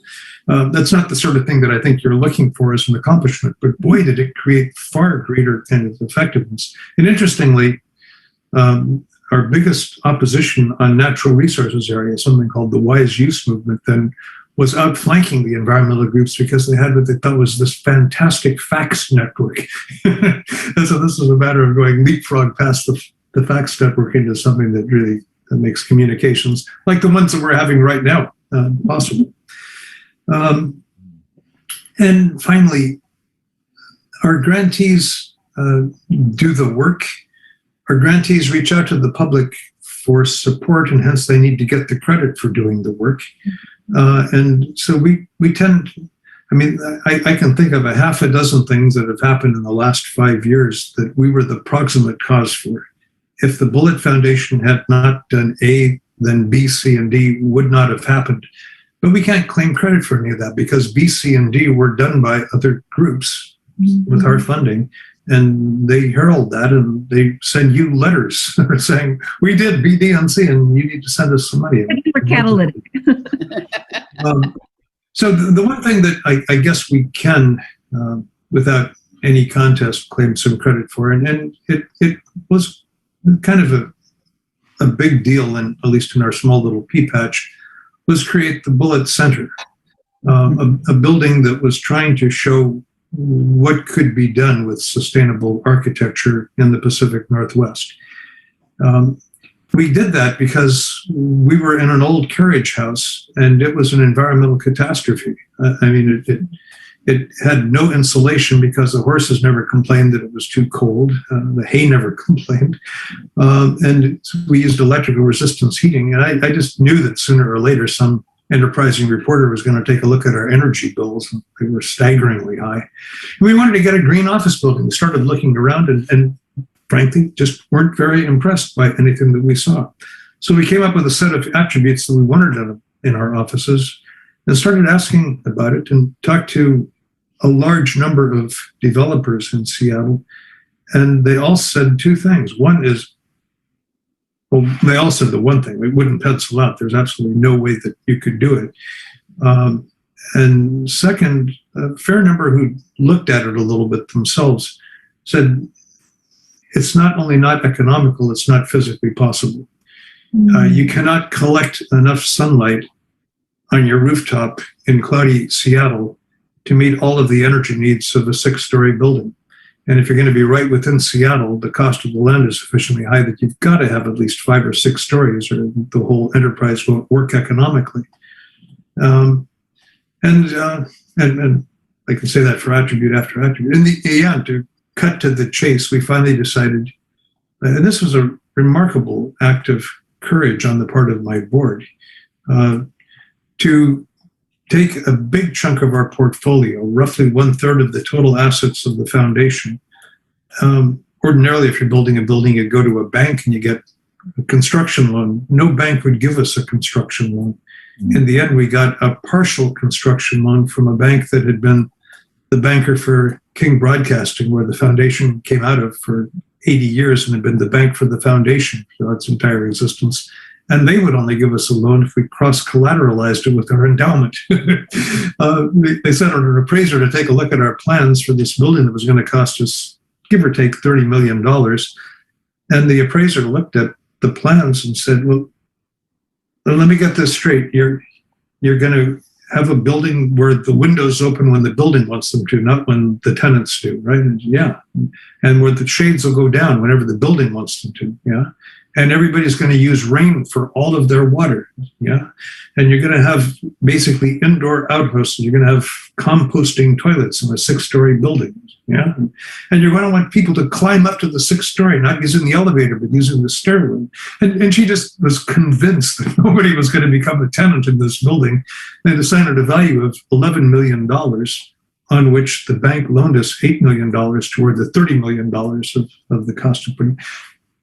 Speaker 3: That's not the sort of thing that I think you're looking for as an accomplishment, but boy, did it create far greater kind of effectiveness. And interestingly, our biggest opposition on natural resources area, something called the wise use movement, then was outflanking the environmental groups because they had what they thought was this fantastic facts network. And so this was a matter of going leapfrog past the facts network into something that really makes communications like the ones that we're having right now possible. And finally, our grantees do the work. Our grantees reach out to the public for support, and hence they need to get the credit for doing the work. And so we tend, I mean, I can think of a half a dozen things that have happened in the last 5 years that we were the proximate cause for. If the Bullitt Foundation had not done A, then B, C, and D would not have happened. But we can't claim credit for any of that because B, C, and D were done by other groups with our funding. And they herald that and they send you letters saying, we did B, D, and C, and you need to send us some money.
Speaker 1: We're catalytic.
Speaker 3: So the one thing that I guess we can, without any contest, claim some credit for, and it was kind of a big deal, and at least in our small little pea patch, was create the Bullitt Center, a building that was trying to show what could be done with sustainable architecture in the Pacific Northwest. We did that because we were in an old carriage house and it was an environmental catastrophe. I mean, it had no insulation because the horses never complained that it was too cold. The hay never complained. And we used electrical resistance heating. And I just knew that sooner or later some enterprising reporter was going to take a look at our energy bills. And they were staggeringly high. And we wanted to get a green office building. We started looking around and frankly, just weren't very impressed by anything that we saw. So we came up with a set of attributes that we wanted in our offices and started asking about it and talked to a large number of developers in Seattle. And they all said two things. One is, well, they all said the one thing, it wouldn't pencil out. There's absolutely no way that you could do it. And second, a fair number who looked at it a little bit themselves said, it's not only not economical, it's not physically possible. You cannot collect enough sunlight on your rooftop in cloudy Seattle to meet all of the energy needs of a 6-story building. And if you're going to be right within Seattle, the cost of the land is sufficiently high that you've got to have at least 5 or 6 stories or the whole enterprise won't work economically. And I can say that for attribute after attribute. In the end, to cut to the chase, we finally decided, and this was a remarkable act of courage on the part of my board, to take a big chunk of our portfolio, roughly 1/3 of the total assets of the foundation. Ordinarily, if you're building a building, you go to a bank and you get a construction loan. No bank would give us a construction loan. In the end, we got a partial construction loan from a bank that had been the banker for King Broadcasting, where the foundation came out of for 80 years and had been the bank for the foundation for its entire existence. And they would only give us a loan if we cross-collateralized it with our endowment. They sent out an appraiser to take a look at our plans for this building that was going to cost us, give or take, $30 million. And the appraiser looked at the plans and said, well, let me get this straight. You're going to have a building where the windows open when the building wants them to, not when the tenants do, right? And yeah. And where the shades will go down whenever the building wants them to, yeah. And everybody's going to use rain for all of their water, yeah. And you're going to have basically indoor outhouses. You're going to have composting toilets in a 6-story building, yeah. And you're going to want people to climb up to the 6th story, not using the elevator, but using the stairway. And she just was convinced that nobody was going to become a tenant in this building, and assigned a value of $11 million, on which the bank loaned us $8 million toward the $30 million of the cost of putting.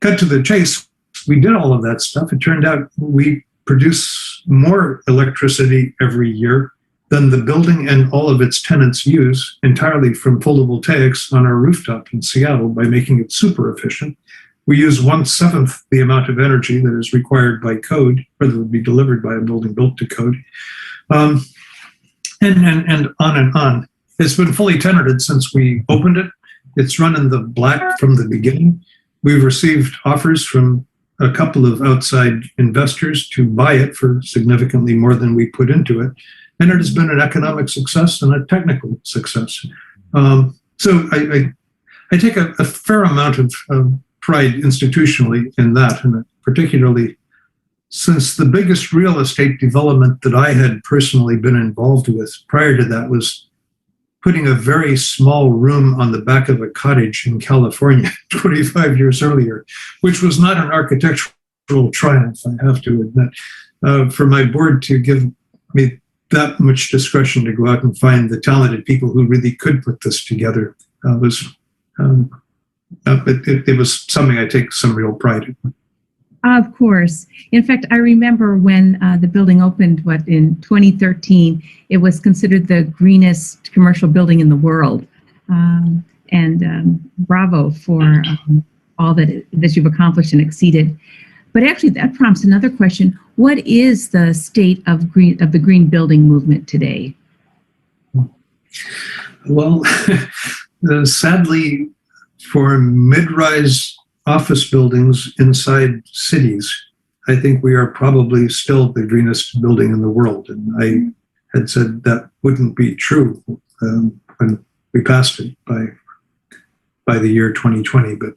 Speaker 3: Cut to the chase. We did all of that stuff. It turned out we produce more electricity every year than the building and all of its tenants use entirely from photovoltaics on our rooftop in Seattle by making it super efficient. We use 1/7 the amount of energy that is required by code, or that would be delivered by a building built to code. And on and on. It's been fully tenanted since we opened it. It's run in the black from the beginning. We've received offers from a couple of outside investors to buy it for significantly more than we put into it. And it has been an economic success and a technical success. So I take a fair amount of pride institutionally in that, and particularly since the biggest real estate development that I had personally been involved with prior to that was putting a very small room on the back of a cottage in California 25 years earlier, which was not an architectural triumph, I have to admit. For my board to give me that much discretion to go out and find the talented people who really could put this together was it was something I take some real pride in.
Speaker 1: Of course. In fact, I remember when the building opened, in 2013, it was considered the greenest commercial building in the world. And bravo for all that you've accomplished and exceeded. But actually, that prompts another question. What is the state of the green building movement today?
Speaker 3: Well, sadly, for mid-rise office buildings inside cities, I think we are probably still the greenest building in the world. And I had said that wouldn't be true when we passed it by the year 2020. But,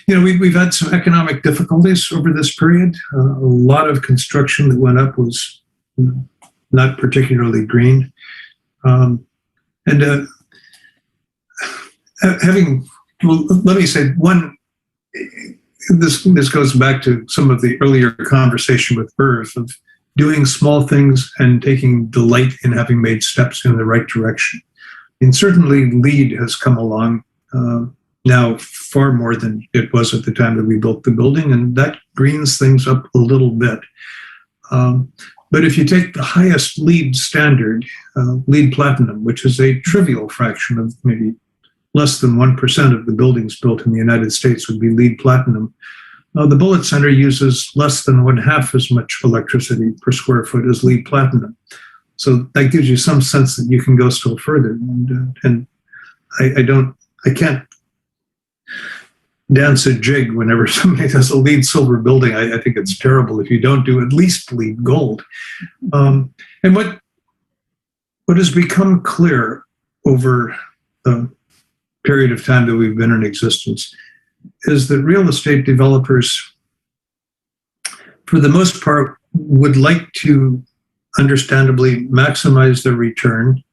Speaker 3: we've had some economic difficulties over this period. A lot of construction that went up was not particularly green. Let me say one, this goes back to some of the earlier conversation with Irv of doing small things and taking delight in having made steps in the right direction. And certainly LEED has come along now far more than it was at the time that we built the building, and that greens things up a little bit. But if you take the highest LEED standard, LEED Platinum, which is a trivial fraction of maybe less than 1% of the buildings built in the United States would be LEED Platinum. The Bullitt Center uses less than 1/2 as much electricity per square foot as LEED Platinum. So that gives you some sense that you can go still further. And I can't dance a jig whenever somebody does a LEED silver building. I think it's terrible if you don't do at least LEED gold. And what has become clear over the period of time that we've been in existence is that real estate developers, for the most part, would like to understandably maximize their return.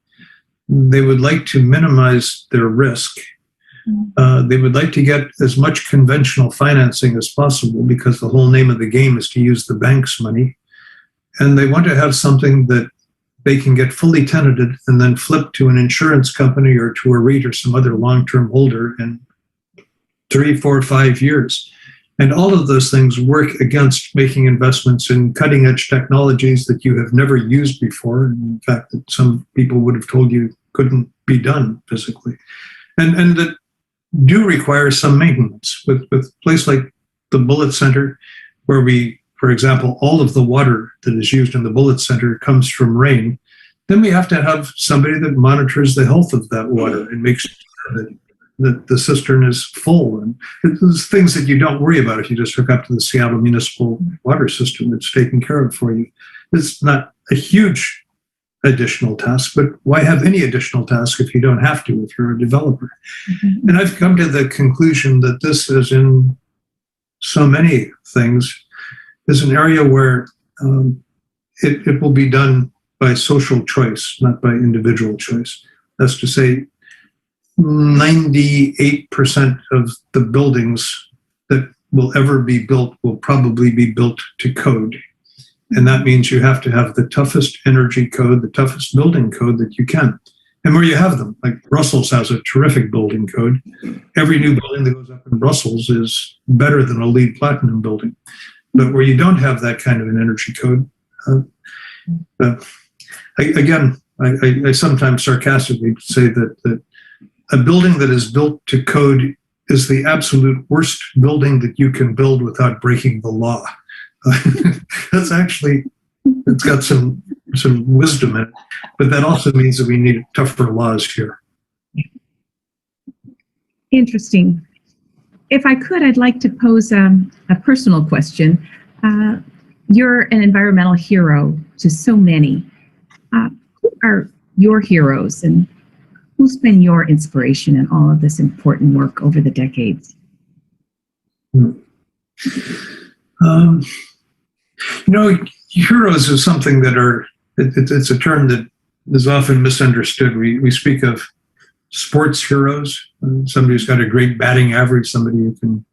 Speaker 3: They would like to minimize their risk. They would like to get as much conventional financing as possible because the whole name of the game is to use the bank's money. And they want to have something that they can get fully tenanted and then flip to an insurance company or to a REIT or some other long-term holder in 3, 4, 5 years. And all of those things work against making investments in cutting-edge technologies that you have never used before. In fact, that some people would have told you couldn't be done physically. And that do require some maintenance. With a place like the Bullitt Center, where we, for example, all of the water that is used in the Bullitt Center comes from rain, then we have to have somebody that monitors the health of that water and makes sure that the cistern is full. And there's things that you don't worry about if you just hook up to the Seattle municipal water system. It's taken care of for you. It's not a huge additional task, but why have any additional task if you don't have to, if you're a developer? Mm-hmm. And I've come to the conclusion that this is in so many things, is an area where it will be done by social choice, not by individual choice. That's to say, 98% of the buildings that will ever be built will probably be built to code. And that means you have to have the toughest energy code, the toughest building code that you can. And where you have them, like Brussels has a terrific building code. Every new building that goes up in Brussels is better than a LEED Platinum building. But where you don't have that kind of an energy code, I sometimes sarcastically say that a building that is built to code is the absolute worst building that you can build without breaking the law. That's actually, it's got some wisdom in it, but that also means that we need tougher laws here.
Speaker 1: Interesting. if I could, I'd like to pose a personal question. You're an environmental hero to so many. Who are your heroes, and who's been your inspiration in all of this important work over the decades?
Speaker 3: Heroes is something that it's a term that is often misunderstood. We speak of sports heroes, somebody who's got a great batting average, somebody who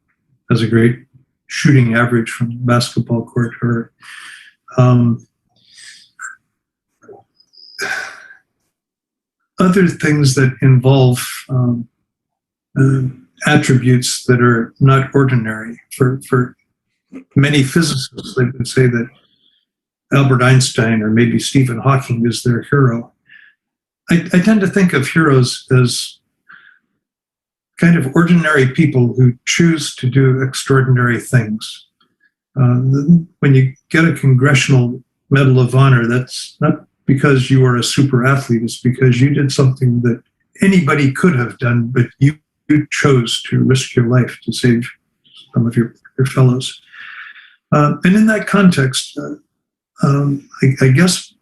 Speaker 3: has a great shooting average from the basketball court, or other things that involve attributes that are not ordinary. For many physicists, they would say that Albert Einstein or maybe Stephen Hawking is their hero. I tend to think of heroes as kind of ordinary people who choose to do extraordinary things. When you get a Congressional Medal of Honor, that's not because you are a super athlete, it's because you did something that anybody could have done, but you chose to risk your life to save some of your fellows. And in that context, I guess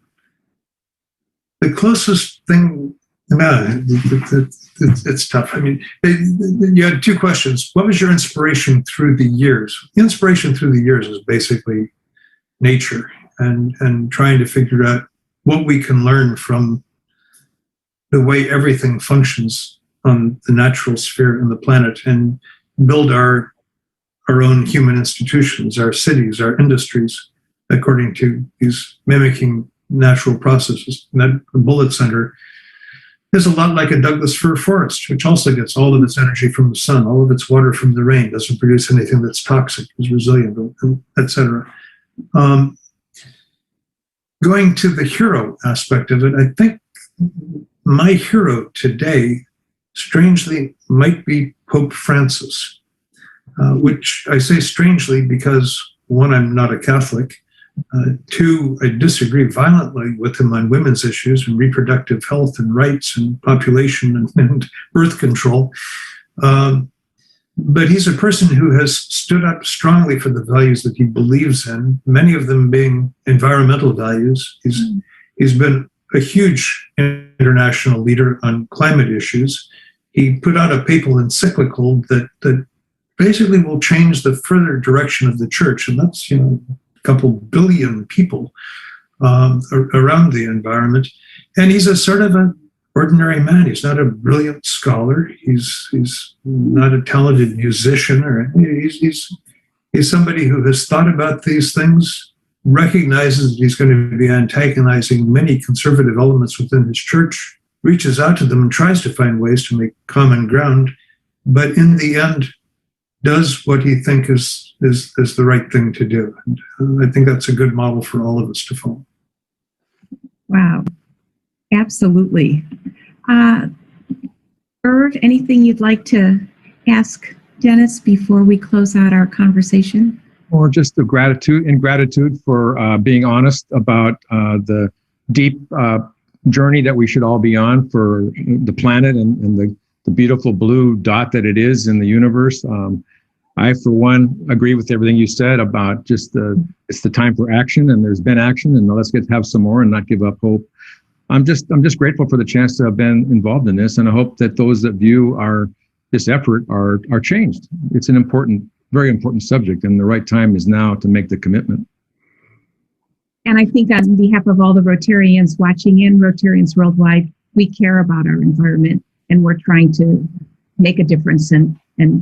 Speaker 3: the closest thing, it's tough. I mean, you had two questions. What was your inspiration through the years? The inspiration through the years is basically nature and trying to figure out what we can learn from the way everything functions on the natural sphere and the planet, and build our own human institutions, our cities, our industries, according to these mimicking natural processes. And that Bullitt Center is a lot like a Douglas fir forest, which also gets all of its energy from the sun, all of its water from the rain, doesn't produce anything that's toxic, is resilient, etc. Going to the hero aspect of it, I think my hero today, strangely, might be Pope Francis, which I say strangely because, one, I'm not a Catholic. Two, I disagree violently with him on women's issues and reproductive health and rights and population and birth control. But he's a person who has stood up strongly for the values that he believes in, many of them being environmental values. He's been a huge international leader on climate issues. He put out a papal encyclical that basically will change the further direction of the church, and that's a couple billion people around the environment. And he's a sort of an ordinary man. He's not a brilliant scholar. He's not a talented musician, or he's somebody who has thought about these things, recognizes that he's going to be antagonizing many conservative elements within his church, reaches out to them and tries to find ways to make common ground, but in the end does what he thinks is the right thing to do. And I think that's a good model for all of us to follow.
Speaker 1: Wow, absolutely. Irv, anything you'd like to ask Dennis before we close out our conversation?
Speaker 2: Or just the gratitude for being honest about the deep journey that we should all be on for the planet and the beautiful blue dot that it is in the universe. I, for one, agree with everything you said about just it's the time for action, and there's been action, and let's have some more and not give up hope. I'm just grateful for the chance to have been involved in this, and I hope that those that view this effort are changed. It's an important, very important subject, and the right time is now to make the commitment.
Speaker 1: And I think on behalf of all the Rotarians watching in, Rotarians worldwide, we care about our environment, and we're trying to make a difference and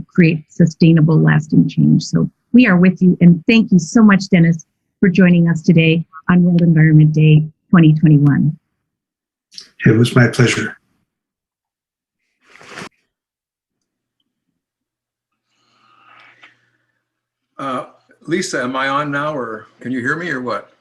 Speaker 1: create sustainable, lasting change. So we are with you, and thank you so much, Dennis, for joining us today on World Environment Day 2021.
Speaker 3: It was my pleasure.
Speaker 2: Lisa, am I on now, or can you hear me, or what?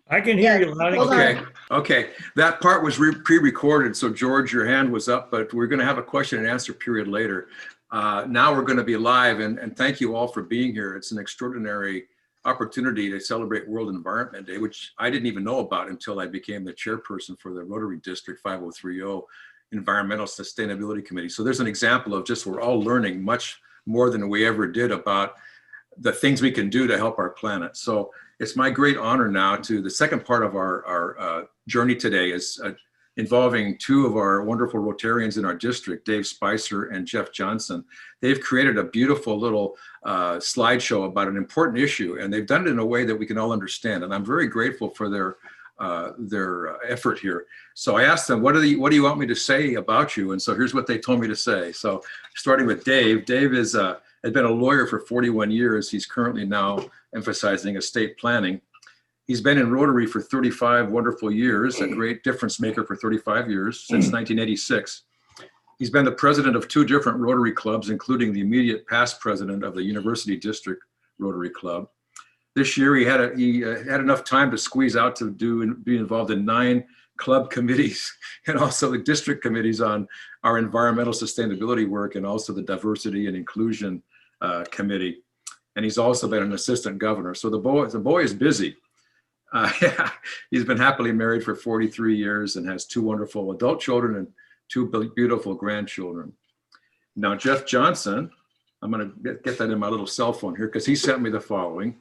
Speaker 4: I can hear you loud and clear.
Speaker 2: Okay. That part was pre-recorded, so George, your hand was up, but we're going to have a question and answer period later. Now we're going to be live, and thank you all for being here. It's an extraordinary opportunity to celebrate World Environment Day, which I didn't even know about until I became the chairperson for the Rotary District 5030 Environmental Sustainability Committee. So there's an example of just we're all learning much more than we ever did about the things we can do to help our planet. So it's my great honor now to the second part of our journey today is involving two of our wonderful Rotarians in our district, Dave Spicer and Jeff Johnson. They've created a beautiful little slideshow about an important issue, and they've done it in a way that we can all understand. And I'm very grateful for their effort here. So I asked them, what do you want me to say about you? And so here's what they told me to say. So starting with Dave. Dave has been a lawyer for 41 years. He's currently now emphasizing estate planning. He's been in Rotary for 35 wonderful years, a great difference maker for 35 years, since 1986. He's been the president of 2 different Rotary clubs, including the immediate past president of the University District Rotary Club. This year, he had enough time to squeeze out to be involved in 9 club committees and also the district committees on our environmental sustainability work and also the diversity and inclusion committee. And he's also been an assistant governor. So the boy is busy. He's been happily married for 43 years and has 2 wonderful adult children and 2 beautiful grandchildren. Now, Jeff Johnson, I'm going to get that in my little cell phone here because he sent me the following.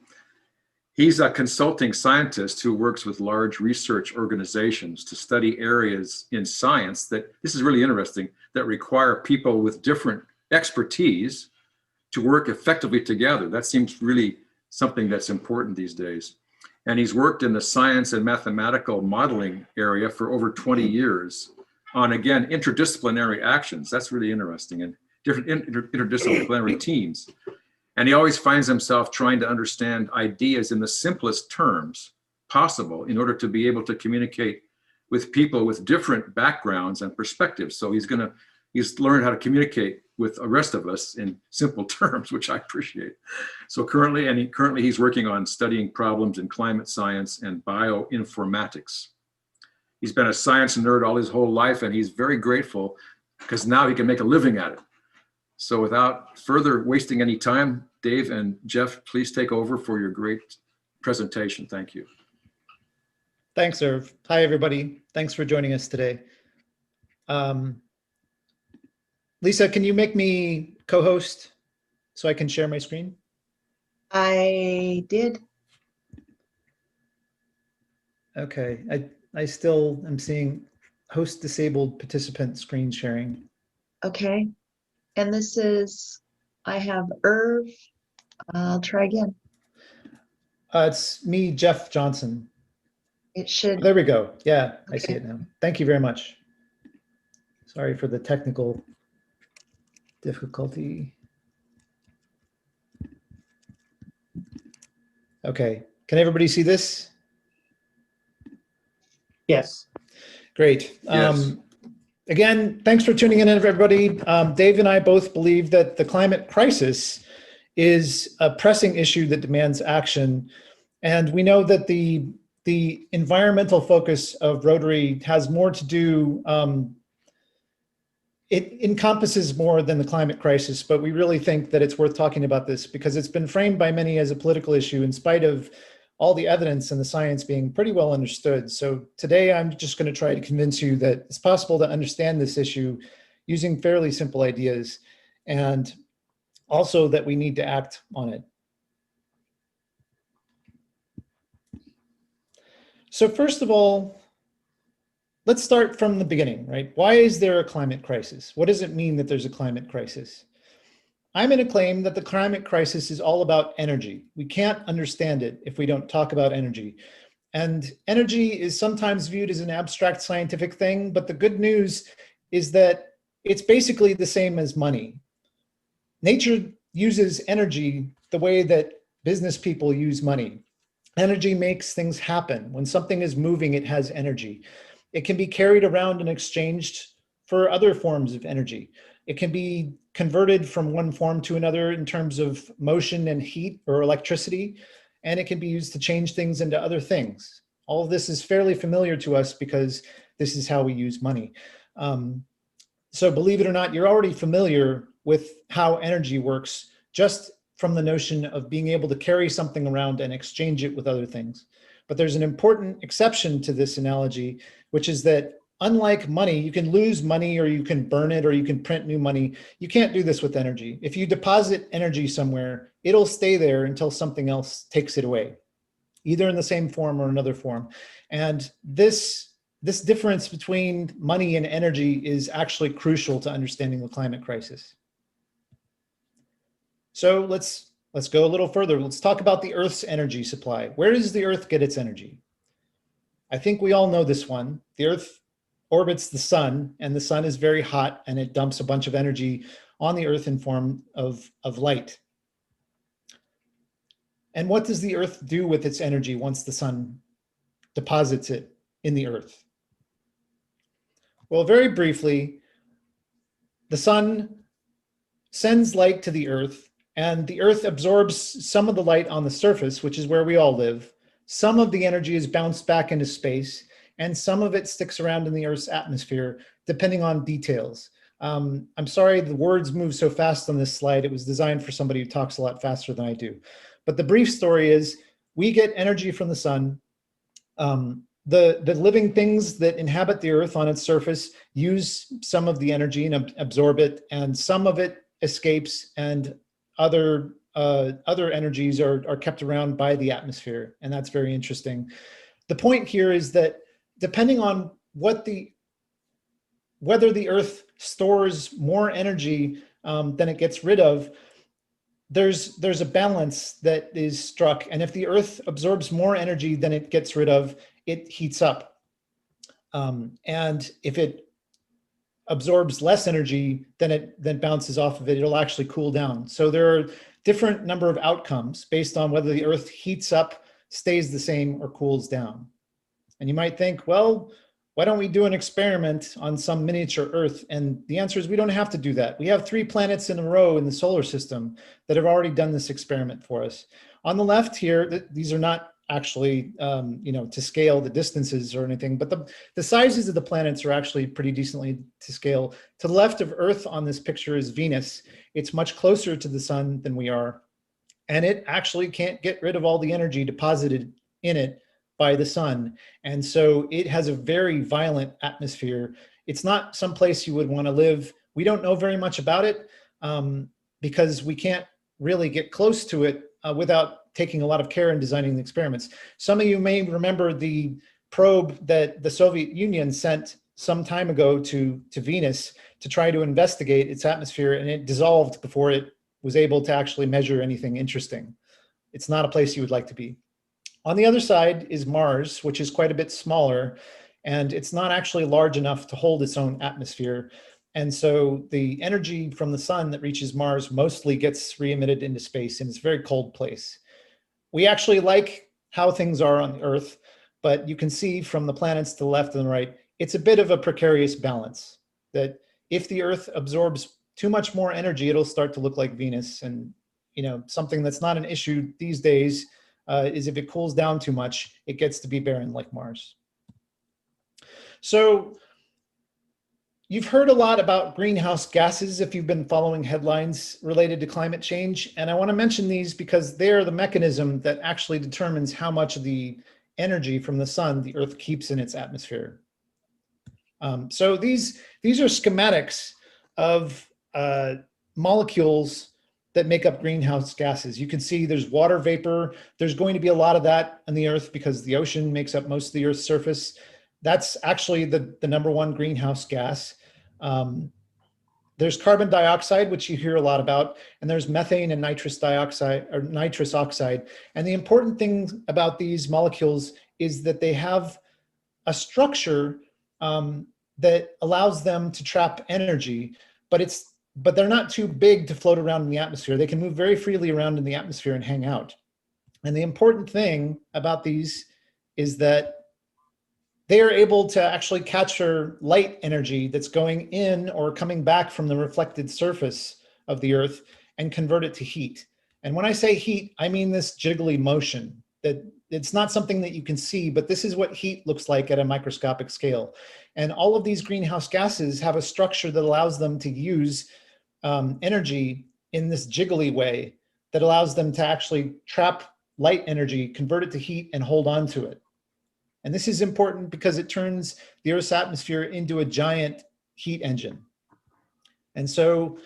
Speaker 2: He's a consulting scientist who works with large research organizations to study areas in science that, this is really interesting, that require people with different expertise to work effectively together. That seems really something that's important these days. And he's worked in the science and mathematical modeling area for over 20 years on, again, interdisciplinary actions. That's really interesting, and different interdisciplinary teams. And he always finds himself trying to understand ideas in the simplest terms possible in order to be able to communicate with people with different backgrounds and perspectives. So he's learned how to communicate with the rest of us in simple terms, which I appreciate. So currently he's working on studying problems in climate science and bioinformatics. He's been a science nerd all his whole life, and he's very grateful because now he can make a living at it. So without further wasting any time, Dave and Jeff, please take over for your great presentation. Thank you.
Speaker 5: Thanks, Irv. Hi, everybody. Thanks for joining us today. Lisa, can you make me co-host so I can share my screen?
Speaker 6: I did.
Speaker 5: Okay, I still am seeing host disabled participant screen sharing.
Speaker 6: Okay. And this is, I have Irv. I'll try again.
Speaker 5: It's me, Jeff Johnson.
Speaker 6: It should.
Speaker 5: There we go. Yeah, I see
Speaker 6: Okay.
Speaker 5: it now. Thank you very much. Sorry for the technical difficulty. Okay, can everybody see this?
Speaker 4: Yes.
Speaker 5: Great.
Speaker 2: Yes.
Speaker 5: Again, thanks for tuning in, everybody. Dave and I both believe that the climate crisis is a pressing issue that demands action. And we know that the environmental focus of Rotary has more to do, it encompasses more than the climate crisis, but we really think that it's worth talking about this because it's been framed by many as a political issue in spite of all the evidence and the science being pretty well understood. So today I'm just going to try to convince you that it's possible to understand this issue using fairly simple ideas, and also that we need to act on it. So first of all, let's start from the beginning, right? Why is there a climate crisis? What does it mean that there's a climate crisis? I'm going to claim that the climate crisis is all about energy. We can't understand it if we don't talk about energy. And energy is sometimes viewed as an abstract scientific thing, but the good news is that it's basically the same as money. Nature uses energy the way that business people use money. Energy makes things happen. When something is moving, it has energy. It can be carried around and exchanged for other forms of energy. It can be converted from one form to another in terms of motion and heat or electricity, and it can be used to change things into other things. All of this is fairly familiar to us because this is how we use money. So believe it or not, you're already familiar with how energy works just from the notion of being able to carry something around and exchange it with other things. But there's an important exception to this analogy, which is that unlike money, you can lose money or you can burn it or you can print new money. You can't do this with energy. If you deposit energy somewhere, it'll stay there until something else takes it away, either in the same form or another form. And this difference between money and energy is actually crucial to understanding the climate crisis. So let's go a little further. Let's talk about the Earth's energy supply. Where does the Earth get its energy? I think we all know this one. The Earth orbits the sun, and the sun is very hot, and it dumps a bunch of energy on the Earth in form of light. And what does the Earth do with its energy once the sun deposits it in the Earth? Well, very briefly, the sun sends light to the Earth, and the Earth absorbs some of the light on the surface, which is where we all live. Some of the energy is bounced back into space, and some of it sticks around in the Earth's atmosphere, depending on details. I'm sorry, the words move so fast on this slide. It was designed for somebody who talks a lot faster than I do. But the brief story is we get energy from the sun. The living things that inhabit the Earth on its surface use some of the energy and absorb it, and some of it escapes, and other energies are kept around by the atmosphere, and that's very interesting. The point here is that depending on whether the Earth stores more energy than it gets rid of, there's a balance that is struck, and if the Earth absorbs more energy than it gets rid of, it heats up, and if it absorbs less energy than it bounces off of it, it'll actually cool down. So there are different number of outcomes based on whether the Earth heats up, stays the same, or cools down. And you might think, well, why don't we do an experiment on some miniature Earth? And the answer is we don't have to do that. We have 3 planets in a row in the solar system that have already done this experiment for us. On the left here, these are not actually to scale the distances or anything, but the sizes of the planets are actually pretty decently to scale. To the left of Earth on this picture is Venus. It's much closer to the sun than we are, and it actually can't get rid of all the energy deposited in it by the sun. And so it has a very violent atmosphere. It's not someplace you would want to live. We don't know very much about it because we can't really get close to it without taking a lot of care in designing the experiments. Some of you may remember the probe that the Soviet Union sent some time ago to Venus to try to investigate its atmosphere, and it dissolved before it was able to actually measure anything interesting. It's not a place you would like to be. On the other side is Mars, which is quite a bit smaller, and it's not actually large enough to hold its own atmosphere. And so the energy from the sun that reaches Mars mostly gets re-emitted into space, and it's a very cold place. We actually like how things are on the Earth, but you can see from the planets to the left and the right, it's a bit of a precarious balance, that if the Earth absorbs too much more energy, it'll start to look like Venus. And something that's not an issue these days is if it cools down too much, it gets to be barren like Mars. So you've heard a lot about greenhouse gases if you've been following headlines related to climate change. And I want to mention these because they're the mechanism that actually determines how much of the energy from the sun the Earth keeps in its atmosphere. So these are schematics of molecules that make up greenhouse gases. You can see there's water vapor. There's going to be a lot of that on the Earth because the ocean makes up most of the Earth's surface. That's actually the #1 greenhouse gas. There's carbon dioxide, which you hear a lot about, and there's methane and nitrous dioxide or nitrous oxide. And the important thing about these molecules is that they have a structure that allows them to trap energy, but they're not too big to float around in the atmosphere. They can move very freely around in the atmosphere and hang out. And the important thing about these is that they are able to actually capture light energy that's going in or coming back from the reflected surface of the Earth and convert it to heat. And when I say heat, I mean this jiggly motion. That it's not something that you can see, but this is what heat looks like at a microscopic scale. And all of these greenhouse gases have a structure that allows them to use energy in this jiggly way that allows them to actually trap light energy, convert it to heat, and hold on to it. And this is important because it turns the Earth's atmosphere into a giant heat engine. And so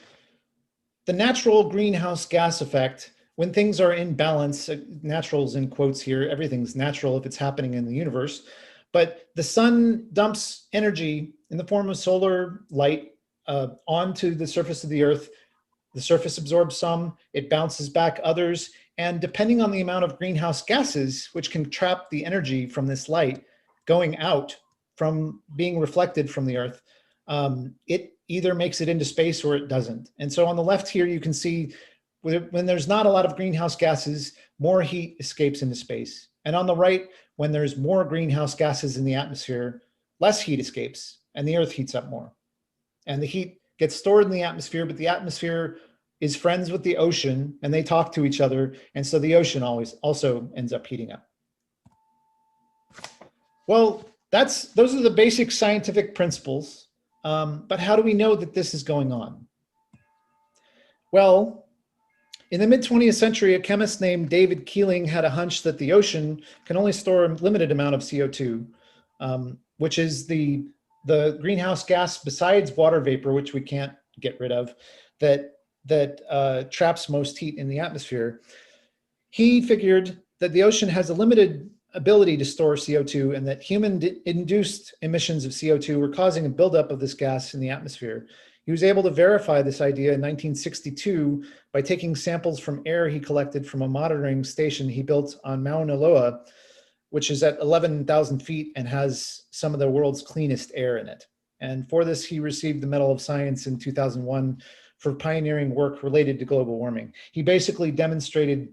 Speaker 5: the natural greenhouse gas effect, when things are in balance, natural's in quotes here, everything's natural if it's happening in the universe, but the sun dumps energy in the form of solar light onto the surface of the Earth. The surface absorbs some, it bounces back others, and depending on the amount of greenhouse gases, which can trap the energy from this light going out from being reflected from the Earth, it either makes it into space or it doesn't. And so on the left here, you can see when there's not a lot of greenhouse gases, more heat escapes into space. And on the right, when there's more greenhouse gases in the atmosphere, less heat escapes and the Earth heats up more. And the heat gets stored in the atmosphere, but the atmosphere is friends with the ocean and they talk to each other. And so the ocean always also ends up heating up. Well, those are the basic scientific principles. But how do we know that this is going on? Well, in the mid-20th century, a chemist named David Keeling had a hunch that the ocean can only store a limited amount of CO2, which is the greenhouse gas besides water vapor, which we can't get rid of, that traps most heat in the atmosphere. He figured that the ocean has a limited ability to store CO2 and that human-induced emissions of CO2 were causing a buildup of this gas in the atmosphere. He was able to verify this idea in 1962 by taking samples from air he collected from a monitoring station he built on Mauna Loa, which is at 11,000 feet and has some of the world's cleanest air in it. And for this, he received the Medal of Science in 2001 for pioneering work related to global warming. He basically demonstrated,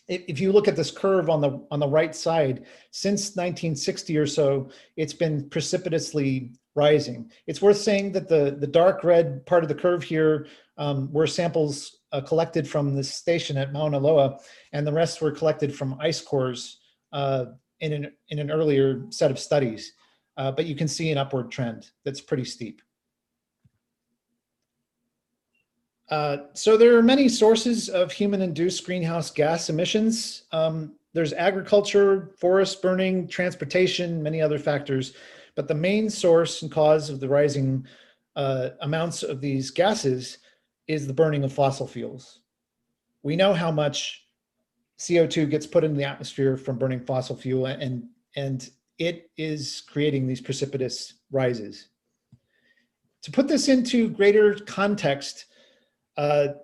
Speaker 5: if you look at this curve on the right side, since 1960 or so, it's been precipitously rising. It's worth saying that the dark red part of the curve here were samples collected from the station at Mauna Loa, and the rest were collected from ice cores in an earlier set of studies. But you can see an upward trend that's pretty steep. So there are many sources of human-induced greenhouse gas emissions. There's agriculture, forest burning, transportation, many other factors. But the main source and cause of the rising amounts of these gases is the burning of fossil fuels. We know how much CO2 gets put into the atmosphere from burning fossil fuel, and it is creating these precipitous rises. To put this into greater context, the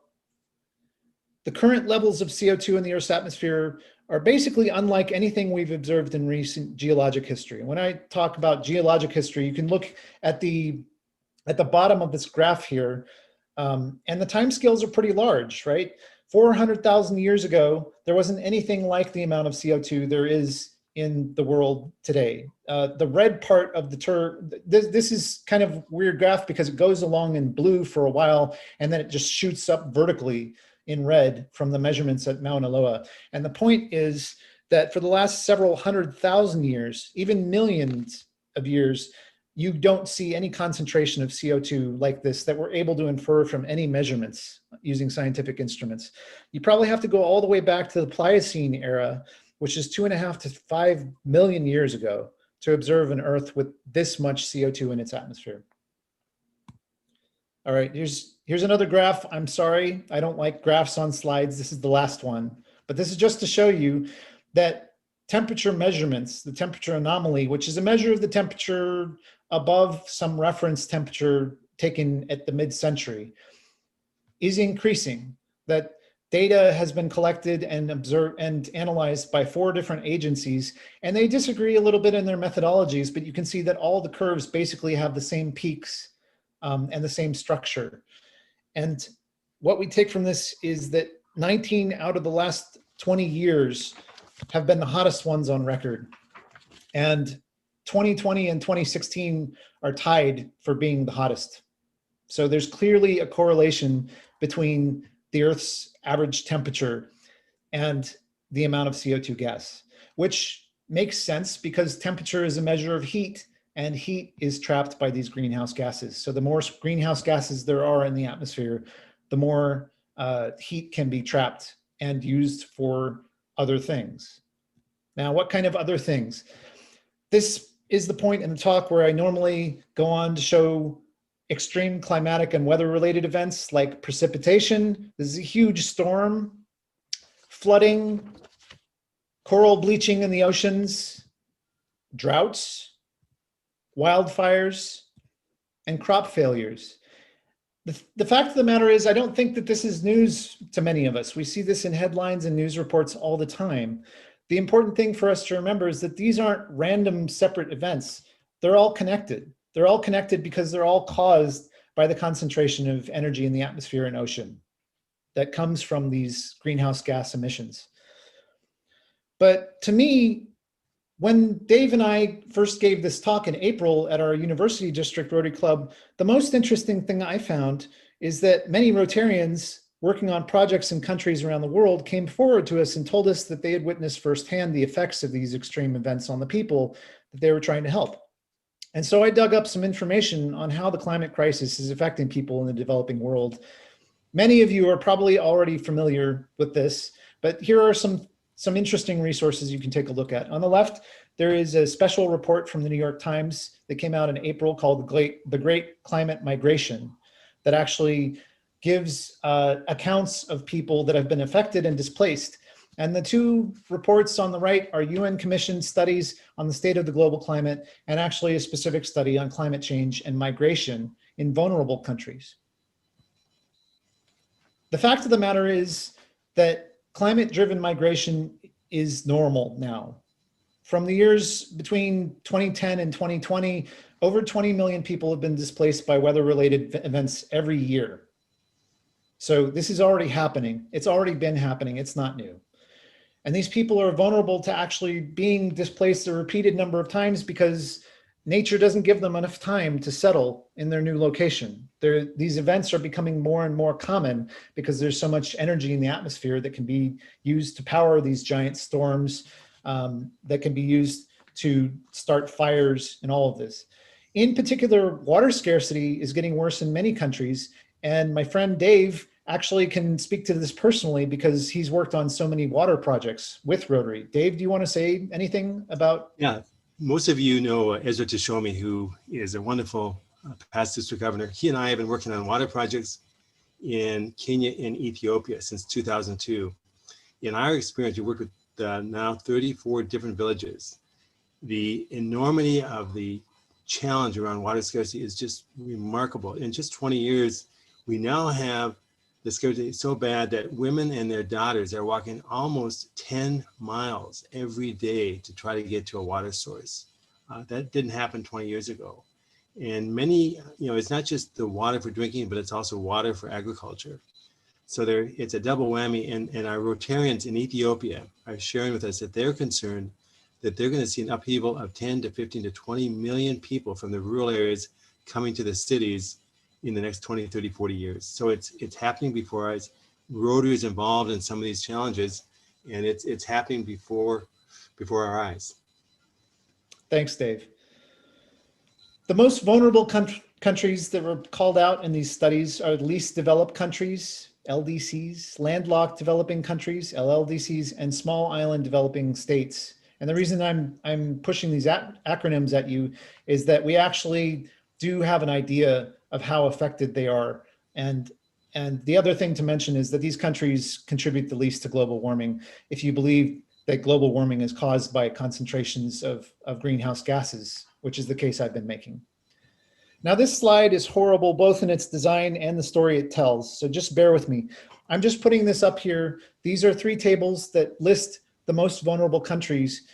Speaker 5: current levels of CO2 in the Earth's atmosphere are basically unlike anything we've observed in recent geologic history. When I talk about geologic history, you can look at the bottom of this graph here, and the timescales are pretty large, right? 400,000 years ago, there wasn't anything like the amount of CO2 there is in the world today. The red part of the this is kind of weird graph because it goes along in blue for a while, and then it just shoots up vertically in red from the measurements at Mauna Loa. And the point is that for the last several 100,000 years, even millions of years, you don't see any concentration of CO2 like this that we're able to infer from any measurements using scientific instruments. You probably have to go all the way back to the Pliocene era, which is 2.5 to 5 million years ago, to observe an Earth with this much CO2 in its atmosphere. All right, here's another graph. I'm sorry, I don't like graphs on slides. This is the last one, but this is just to show you that temperature measurements, the temperature anomaly, which is a measure of the temperature above some reference temperature taken at the mid-century, is increasing. That data has been collected and observed and analyzed by 4 different agencies, and they disagree a little bit in their methodologies, but you can see that all the curves basically have the same peaks and the same structure. And what we take from this is that 19 out of the last 20 years have been the hottest ones on record. And 2020 and 2016 are tied for being the hottest. So there's clearly a correlation between the Earth's average temperature and the amount of CO2 gas, which makes sense because temperature is a measure of heat, and heat is trapped by these greenhouse gases. So the more greenhouse gases there are in the atmosphere, the more heat can be trapped and used for other things. Now, what kind of other things? This is the point in the talk where I normally go on to show extreme climatic and weather-related events like precipitation. This is a huge storm, flooding, coral bleaching in the oceans, droughts, wildfires, and crop failures. The fact of the matter is, I don't think that this is news to many of us. We see this in headlines and news reports all the time. The important thing for us to remember is that these aren't random separate events. They're all connected. They're all connected because they're all caused by the concentration of energy in the atmosphere and ocean that comes from these greenhouse gas emissions. But to me, when Dave and I first gave this talk in April at our University District Rotary Club, the most interesting thing I found is that many Rotarians working on projects in countries around the world came forward to us and told us that they had witnessed firsthand the effects of these extreme events on the people that they were trying to help. And so I dug up some information on how the climate crisis is affecting people in the developing world. Many of you are probably already familiar with this, but here are some interesting resources you can take a look at. On the left, there is a special report from the New York Times that came out in April called The Great Climate Migration that actually gives accounts of people that have been affected and displaced. And the two reports on the right are UN commissioned studies on the state of the global climate and actually a specific study on climate change and migration in vulnerable countries. The fact of the matter is that climate-driven migration is normal now. From the years between 2010 and 2020, over 20 million people have been displaced by weather-related events every year. So this is already happening. It's already been happening. It's not new. And these people are vulnerable to actually being displaced a repeated number of times because nature doesn't give them enough time to settle in their new location. These events are becoming more and more common because there's so much energy in the atmosphere that can be used to power these giant storms, that can be used to start fires and all of this. In particular, water scarcity is getting worse in many countries. And my friend Dave actually can speak to this personally because he's worked on so many water projects with Rotary. Dave, do you want to say anything about?
Speaker 7: Yeah, most of you know Ezra Tashomi, who is a wonderful past district governor. He and I have been working on water projects in Kenya and Ethiopia since 2002. In our experience, we worked with now 34 different villages. The enormity of the challenge around water scarcity is just remarkable. In just 20 years, we now have the scarcity so bad that women and their daughters are walking almost 10 miles every day to try to get to a water source. That didn't happen 20 years ago. And many, it's not just the water for drinking, but it's also water for agriculture. So it's a double whammy. And our Rotarians in Ethiopia are sharing with us that they're concerned that they're going to see an upheaval of 10 to 15 to 20 million people from the rural areas coming to the cities in the next 20, 30, 40 years. So it's happening before us. Rotary is involved in some of these challenges, and it's happening before our eyes.
Speaker 5: Thanks, Dave. The most vulnerable countries that were called out in these studies are the least developed countries, LDCs, landlocked developing countries, LLDCs, and small island developing states. And the reason I'm pushing these acronyms at you is that we actually do have an idea of how affected they are. And the other thing to mention is that these countries contribute the least to global warming if you believe that global warming is caused by concentrations of greenhouse gases, which is the case I've been making. Now, this slide is horrible, both in its design and the story it tells. So just bear with me. I'm just putting this up here. These are 3 tables that list the most vulnerable countries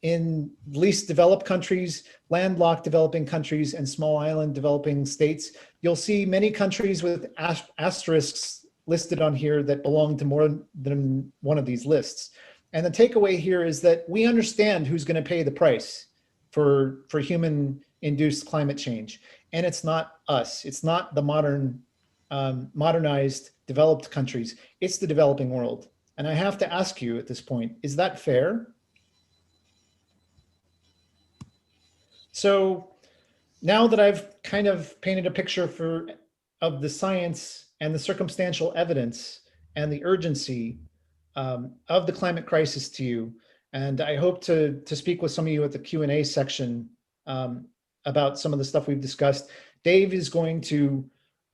Speaker 5: in least developed countries, landlocked developing countries, and small island developing states. You'll see many countries with asterisks listed on here that belong to more than one of these lists. And the takeaway here is that we understand who's going to pay the price for human-induced climate change. And it's not us. It's not the modernized, developed countries. It's the developing world. And I have to ask you at this point, is that fair? So now that I've kind of painted a picture of the science and the circumstantial evidence and the urgency of the climate crisis to you, And I hope to speak with some of you at the Q&A section about some of the stuff we've discussed. Dave is going to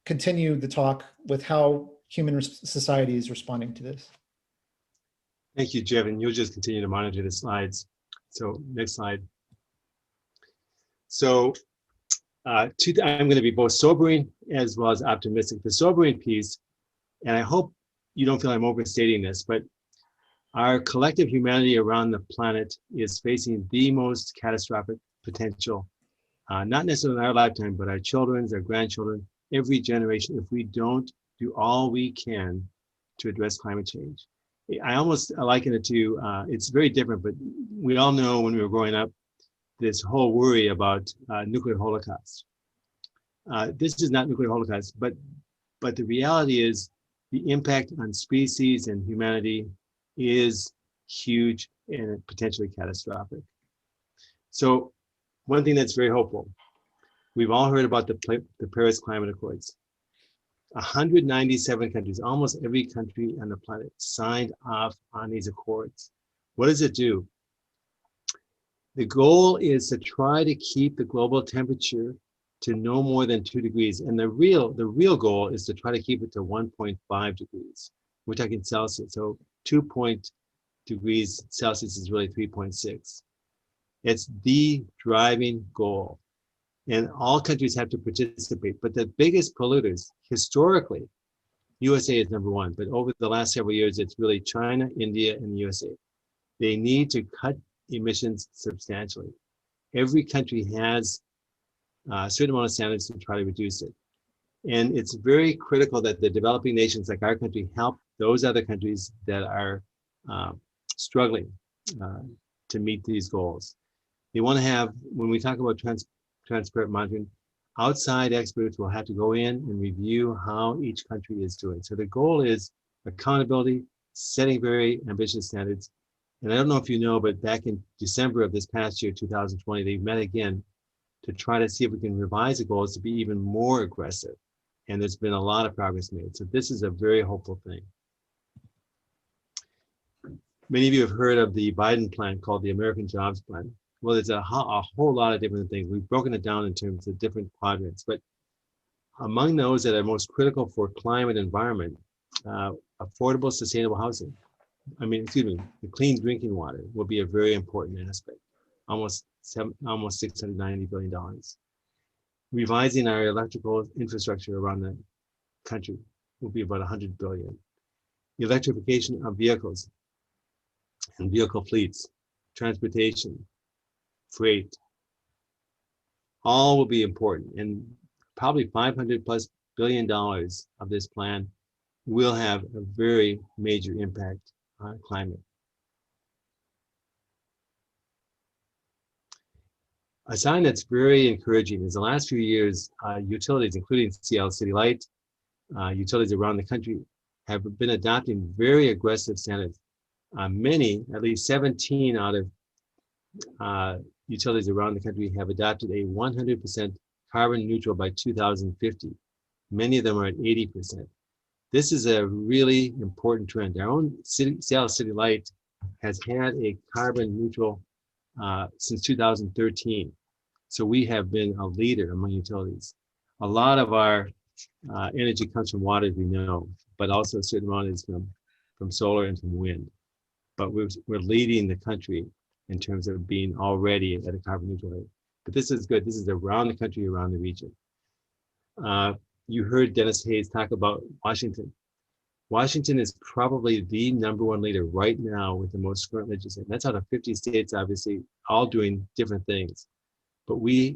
Speaker 5: continue the talk with how human society is responding to this.
Speaker 7: Thank you, Jeff, and you'll just continue to monitor the slides. So next slide. So I'm going to be both sobering as well as optimistic. The sobering piece, and I hope you don't feel I'm overstating this, but our collective humanity around the planet is facing the most catastrophic potential, not necessarily in our lifetime, but our children's, our grandchildren, every generation, if we don't do all we can to address climate change. I liken it to, it's very different, but we all know when we were growing up, this whole worry about nuclear holocaust. This is not nuclear holocaust, but the reality is the impact on species and humanity is huge and potentially catastrophic. So one thing that's very hopeful, we've all heard about the Paris Climate Accords. 197 countries, almost every country on the planet, signed off on these accords. What does it do? The goal is to try to keep the global temperature to no more than 2 degrees. And the real goal is to try to keep it to 1.5 degrees. We're talking Celsius. So 2 degrees Celsius is really 3.6. It's the driving goal. And all countries have to participate. But the biggest polluters, historically, USA is number one. But over the last several years, it's really China, India, and the USA. They need to cut emissions substantially. Every country has a certain amount of standards to try to reduce it. And it's very critical that the developing nations like our country help those other countries that are struggling to meet these goals. They want to have, when we talk about transparent monitoring, outside experts will have to go in and review how each country is doing. So the goal is accountability, setting very ambitious standards. And I don't know if you know, but back in December of this past year, 2020, they met again to try to see if we can revise the goals to be even more aggressive. And there's been a lot of progress made. So this is a very hopeful thing. Many of you have heard of the Biden plan called the American Jobs Plan. Well, there's a whole lot of different things. We've broken it down in terms of different quadrants, but among those that are most critical for climate and environment, affordable, sustainable housing. The clean drinking water will be a very important aspect, almost $690 billion. Revising our electrical infrastructure around the country will be about $100 billion. Electrification of vehicles and vehicle fleets, transportation, freight, all will be important. And probably $500+ billion of this plan will have a very major impact on climate. A sign that's very encouraging is the last few years, utilities, including Seattle City Light, utilities around the country have been adopting very aggressive standards. Many, at least 17 out of utilities around the country have adopted a 100% carbon neutral by 2050. Many of them are at 80%. This is a really important trend. Our own Seattle City Light has had a carbon neutral since 2013. So we have been a leader among utilities. A lot of our energy comes from water, as we know, but also a certain amount is from solar and from wind. But we're leading the country in terms of being already at a carbon neutral rate. But this is good. This is around the country, around the region. You heard Dennis Hayes talk about Washington. Washington is probably the #1 leader right now with the most current legislation. That's out of 50 states, obviously, all doing different things. But let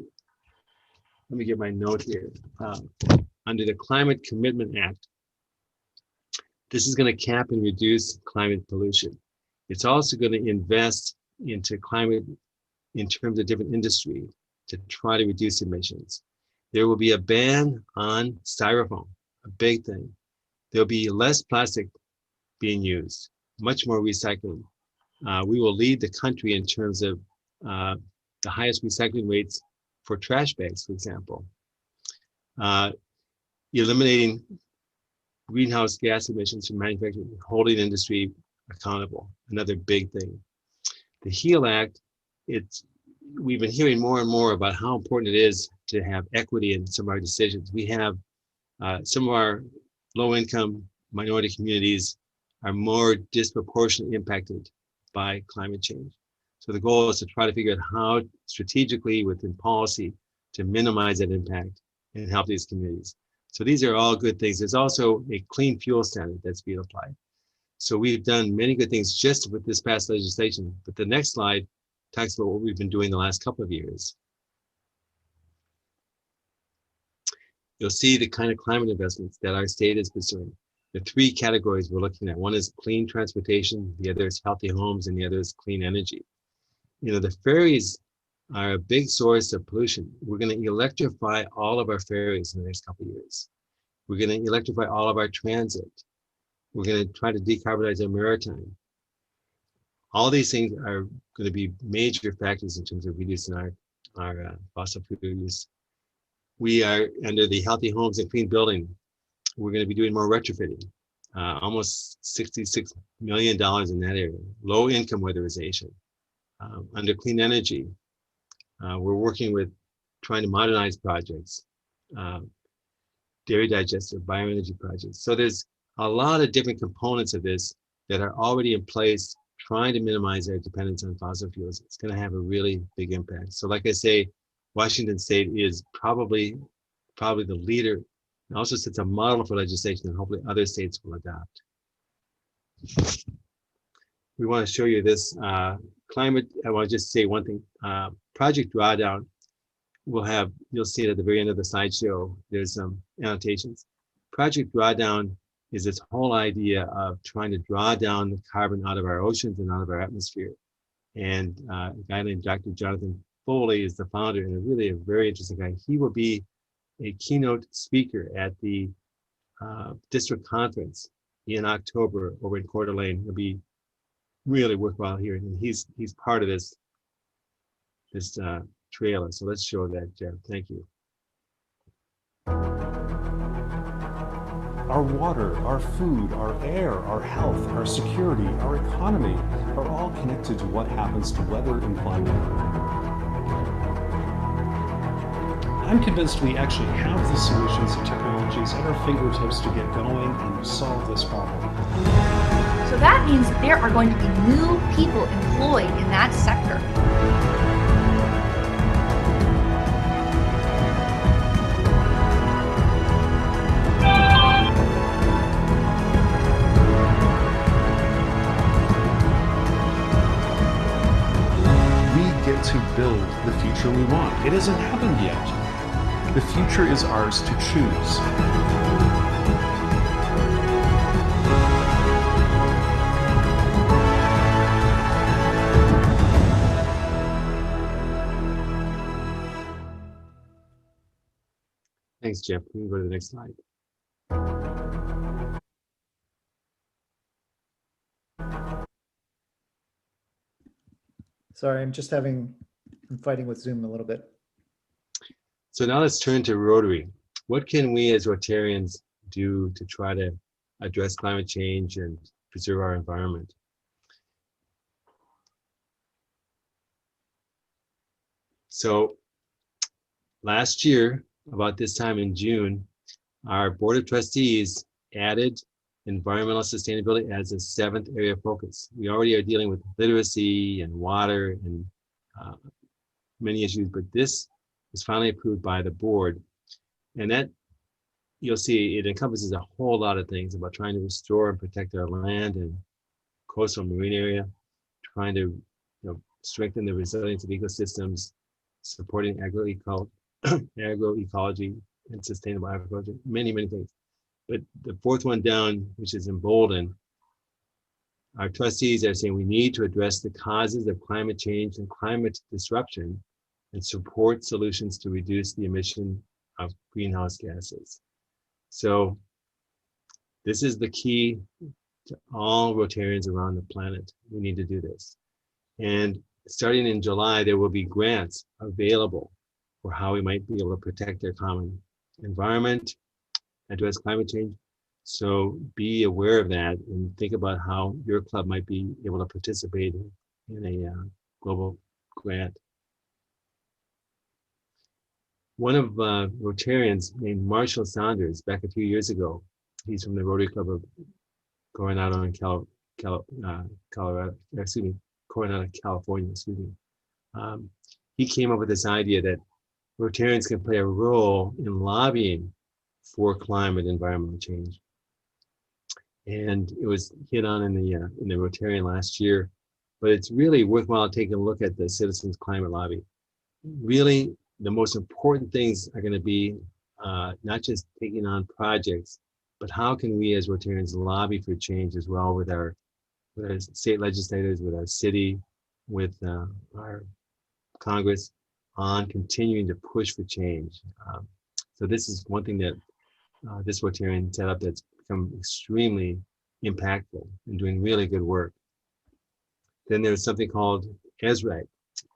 Speaker 7: me get my note here. Under the Climate Commitment Act, this is going to cap and reduce climate pollution. It's also going to invest into climate in terms of different industry to try to reduce emissions. There will be a ban on styrofoam, a big thing. There'll be less plastic being used, much more recycling. We will lead the country in terms of the highest recycling rates for trash bags, for example. Eliminating greenhouse gas emissions from manufacturing, holding industry accountable, another big thing. The HEAL Act, we've been hearing more and more about how important it is to have equity in some of our decisions. We have some of our low-income minority communities are more disproportionately impacted by climate change. So the goal is to try to figure out how strategically within policy to minimize that impact and help these communities. So these are all good things. There's also a clean fuel standard that's being applied. So we've done many good things just with this past legislation. But the next slide talks about what we've been doing the last couple of years. You'll see the kind of climate investments that our state is pursuing. The three categories we're looking at. One is clean transportation, the other is healthy homes, and the other is clean energy. You know, the ferries are a big source of pollution. We're going to electrify all of our ferries in the next couple of years. We're going to electrify all of our transit. We're going to try to decarbonize our maritime. All these things are going to be major factors in terms of reducing our fossil fuel use. We are under the Healthy Homes and Clean Building. We're going to be doing more retrofitting, almost $66 million in that area. Low income weatherization. Under clean energy, we're working with trying to modernize projects, dairy digester, bioenergy projects. So there's a lot of different components of this that are already in place, trying to minimize our dependence on fossil fuels. It's going to have a really big impact. So like I say, Washington State is probably the leader, and also sets a model for legislation that hopefully other states will adopt. We want to show you this climate. I want to just say one thing. Project Drawdown you'll see it at the very end of the slideshow. There's some annotations. Project Drawdown is this whole idea of trying to draw down the carbon out of our oceans and out of our atmosphere. And a guy named Dr. Jonathan Foley is the founder, and really a very interesting guy. He will be a keynote speaker at the district conference in October over in Coeur d'Alene. It'll be really worthwhile hearing. And he's part of this trailer. So let's show that, Jeff. Thank you.
Speaker 8: Our water, our food, our air, our health, our security, our economy are all connected to what happens to weather and climate. I'm convinced we actually have the solutions and technologies at our fingertips to get going and solve this problem.
Speaker 9: So that means that there are going to be new people employed in that sector.
Speaker 8: To build the future we want. It hasn't happened yet. The future is ours to choose.
Speaker 7: Thanks, Jeff. We can go to the next slide.
Speaker 5: Sorry, I'm fighting with Zoom a little bit.
Speaker 7: So now let's turn to Rotary. What can we as Rotarians do to try to address climate change and preserve our environment? So last year, about this time in June, our Board of Trustees added environmental sustainability as a 7th area of focus. We already are dealing with literacy and water and many issues, but this was finally approved by the board. And that, you'll see, it encompasses a whole lot of things about trying to restore and protect our land and coastal marine area, trying to strengthen the resilience of ecosystems, supporting agroecology and sustainable agriculture, many, many things. But the 4th one down, which is emboldened, our trustees are saying we need to address the causes of climate change and climate disruption and support solutions to reduce the emission of greenhouse gases. So this is the key to all Rotarians around the planet. We need to do this. And starting in July, there will be grants available for how we might be able to protect our common environment, address climate change. So be aware of that and think about how your club might be able to participate in a global grant. One of Rotarians named Marshall Saunders, back a few years ago, he's from the Rotary Club of Coronado in Coronado, California, he came up with this idea that Rotarians can play a role in lobbying for climate and environmental change. And it was hit on in the Rotarian last year, but it's really worthwhile taking a look at the Citizens Climate Lobby. Really, the most important things are going to be not just taking on projects, but how can we as Rotarians lobby for change as well with our state legislators, with our city, with our Congress on continuing to push for change. So this is one thing that this Rotarian setup that's become extremely impactful and doing really good work. Then there's something called ESRAG.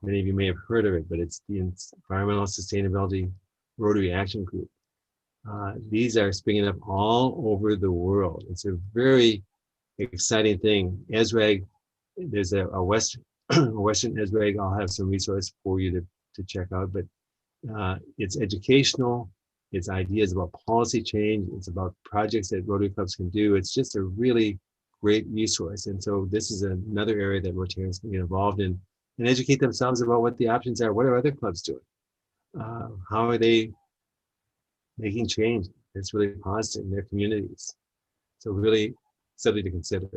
Speaker 7: Many of you may have heard of it, but it's the Environmental Sustainability Rotary Action Group. These are springing up all over the world. It's a very exciting thing. ESRAG, there's a Western ESRAG. I'll have some resources for you to check out, but it's educational. It's ideas about policy change. It's about projects that Rotary clubs can do. It's just a really great resource. And so this is another area that Rotarians can get involved in and educate themselves about what the options are. What are other clubs doing? How are they making change that's really positive in their communities? So really something to consider.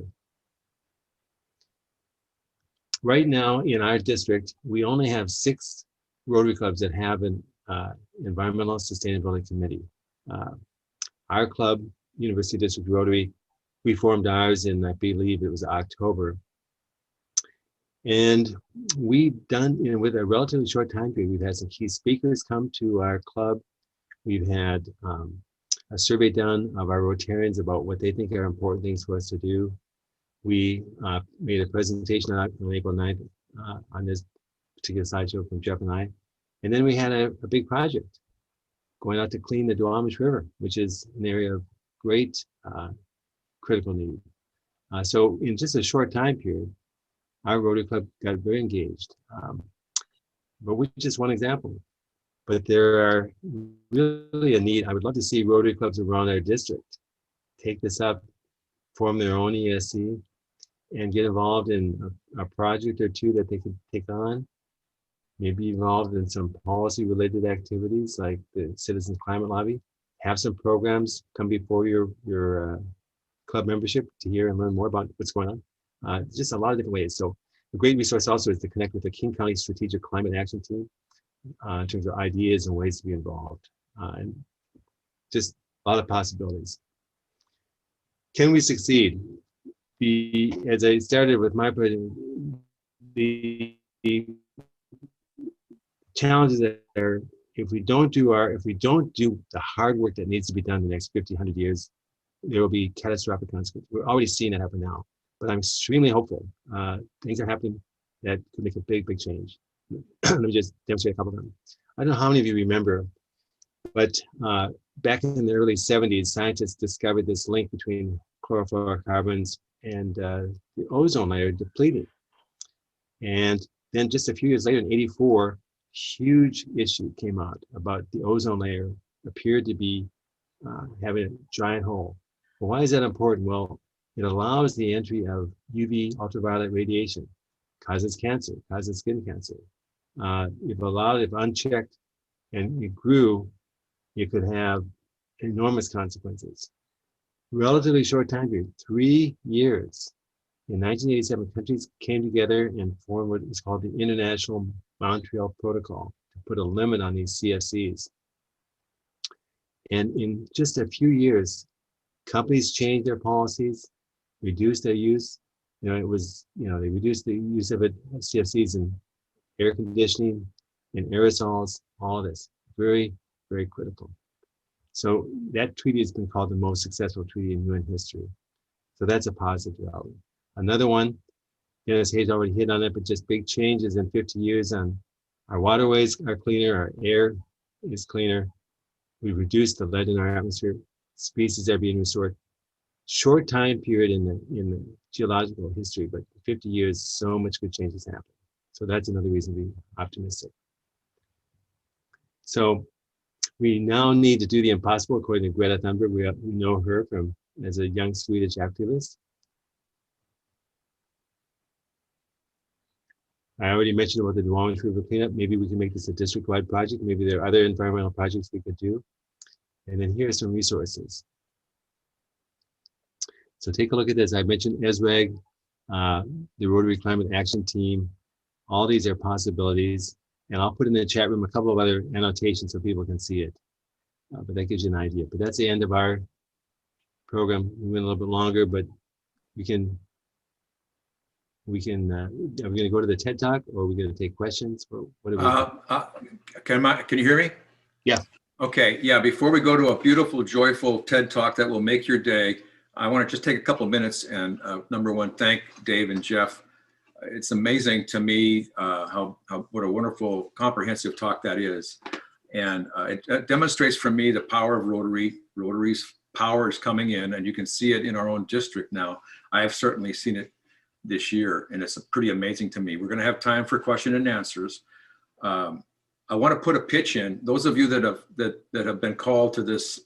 Speaker 7: Right now in our district, we only have 6 Rotary clubs that have an environmental sustainability committee. Our club, University District Rotary, we formed ours in, I believe it was October. And we've done, with a relatively short time period, we've had some key speakers come to our club. We've had a survey done of our Rotarians about what they think are important things for us to do. We made a presentation on April 9th on this particular slideshow from Jeff and I. And then we had a big project going out to clean the Duwamish River, which is an area of great critical need. So in just a short time period, our Rotary Club got very engaged. But we're just one example. But there are really a need. I would love to see Rotary clubs around our district take this up, form their own ESC, and get involved in a project or two that they could take on. Maybe involved in some policy-related activities like the Citizens Climate Lobby. Have some programs come before your club membership to hear and learn more about what's going on. Just a lot of different ways. So a great resource also is to connect with the King County Strategic Climate Action Team in terms of ideas and ways to be involved. And just a lot of possibilities. Can we succeed? As I started with my presentation, the challenges are if we don't do the hard work that needs to be done in the next 50, 100 years, there will be catastrophic consequences. We're already seeing that happen now, but I'm extremely hopeful. Things are happening that could make a big, big change. Let me just demonstrate a couple of them. I don't know how many of you remember, but back in the early 70s, scientists discovered this link between chlorofluorocarbons and the ozone layer depleting. And then just a few years later, in '84, huge issue came out about the ozone layer appeared to be having a giant hole. Well, why is that important? Well, it allows the entry of UV ultraviolet radiation, causes cancer, causes skin cancer. If unchecked and it grew, it could have enormous consequences. Relatively short time period, 3 years. In 1987, countries came together and formed what is called the International Montreal Protocol to put a limit on these CFCs. And in just a few years, companies changed their policies, reduced their use. They reduced the use of CFCs in air conditioning, in aerosols, all of this. Very, very critical. So that treaty has been called the most successful treaty in UN history. So that's a positive development. Another one, Dennis Hayes already hit on it, but just big changes in 50 years on our waterways are cleaner, our air is cleaner. We've reduced the lead in our atmosphere. Species are being restored. Short time period in the geological history, but 50 years, so much good change has happened. So that's another reason to be optimistic. So we now need to do the impossible, according to Greta Thunberg. We know her as a young Swedish activist. I already mentioned about the Duwamish River cleanup. Maybe we can make this a district-wide project. Maybe there are other environmental projects we could do. And then here are some resources. So take a look at this. I mentioned ESREG, the Rotary Climate Action Team. All these are possibilities. And I'll put in the chat room a couple of other annotations so people can see it. But that gives you an idea. But that's the end of our program. We went a little bit longer, but are we going to go to the TED Talk, or are we going to take questions? Or what are we
Speaker 2: Can you hear me?
Speaker 7: Yeah.
Speaker 2: Okay. Yeah. Before we go to a beautiful, joyful TED Talk that will make your day, I want to just take a couple of minutes and number one, thank Dave and Jeff. It's amazing to me what a wonderful, comprehensive talk that is. And it demonstrates for me the power of Rotary. Rotary's power is coming in, and you can see it in our own district now. I have certainly seen it this year, and it's pretty amazing to me. We're going to have time for question and answers. I want to put a pitch in. Those of you that have been called to this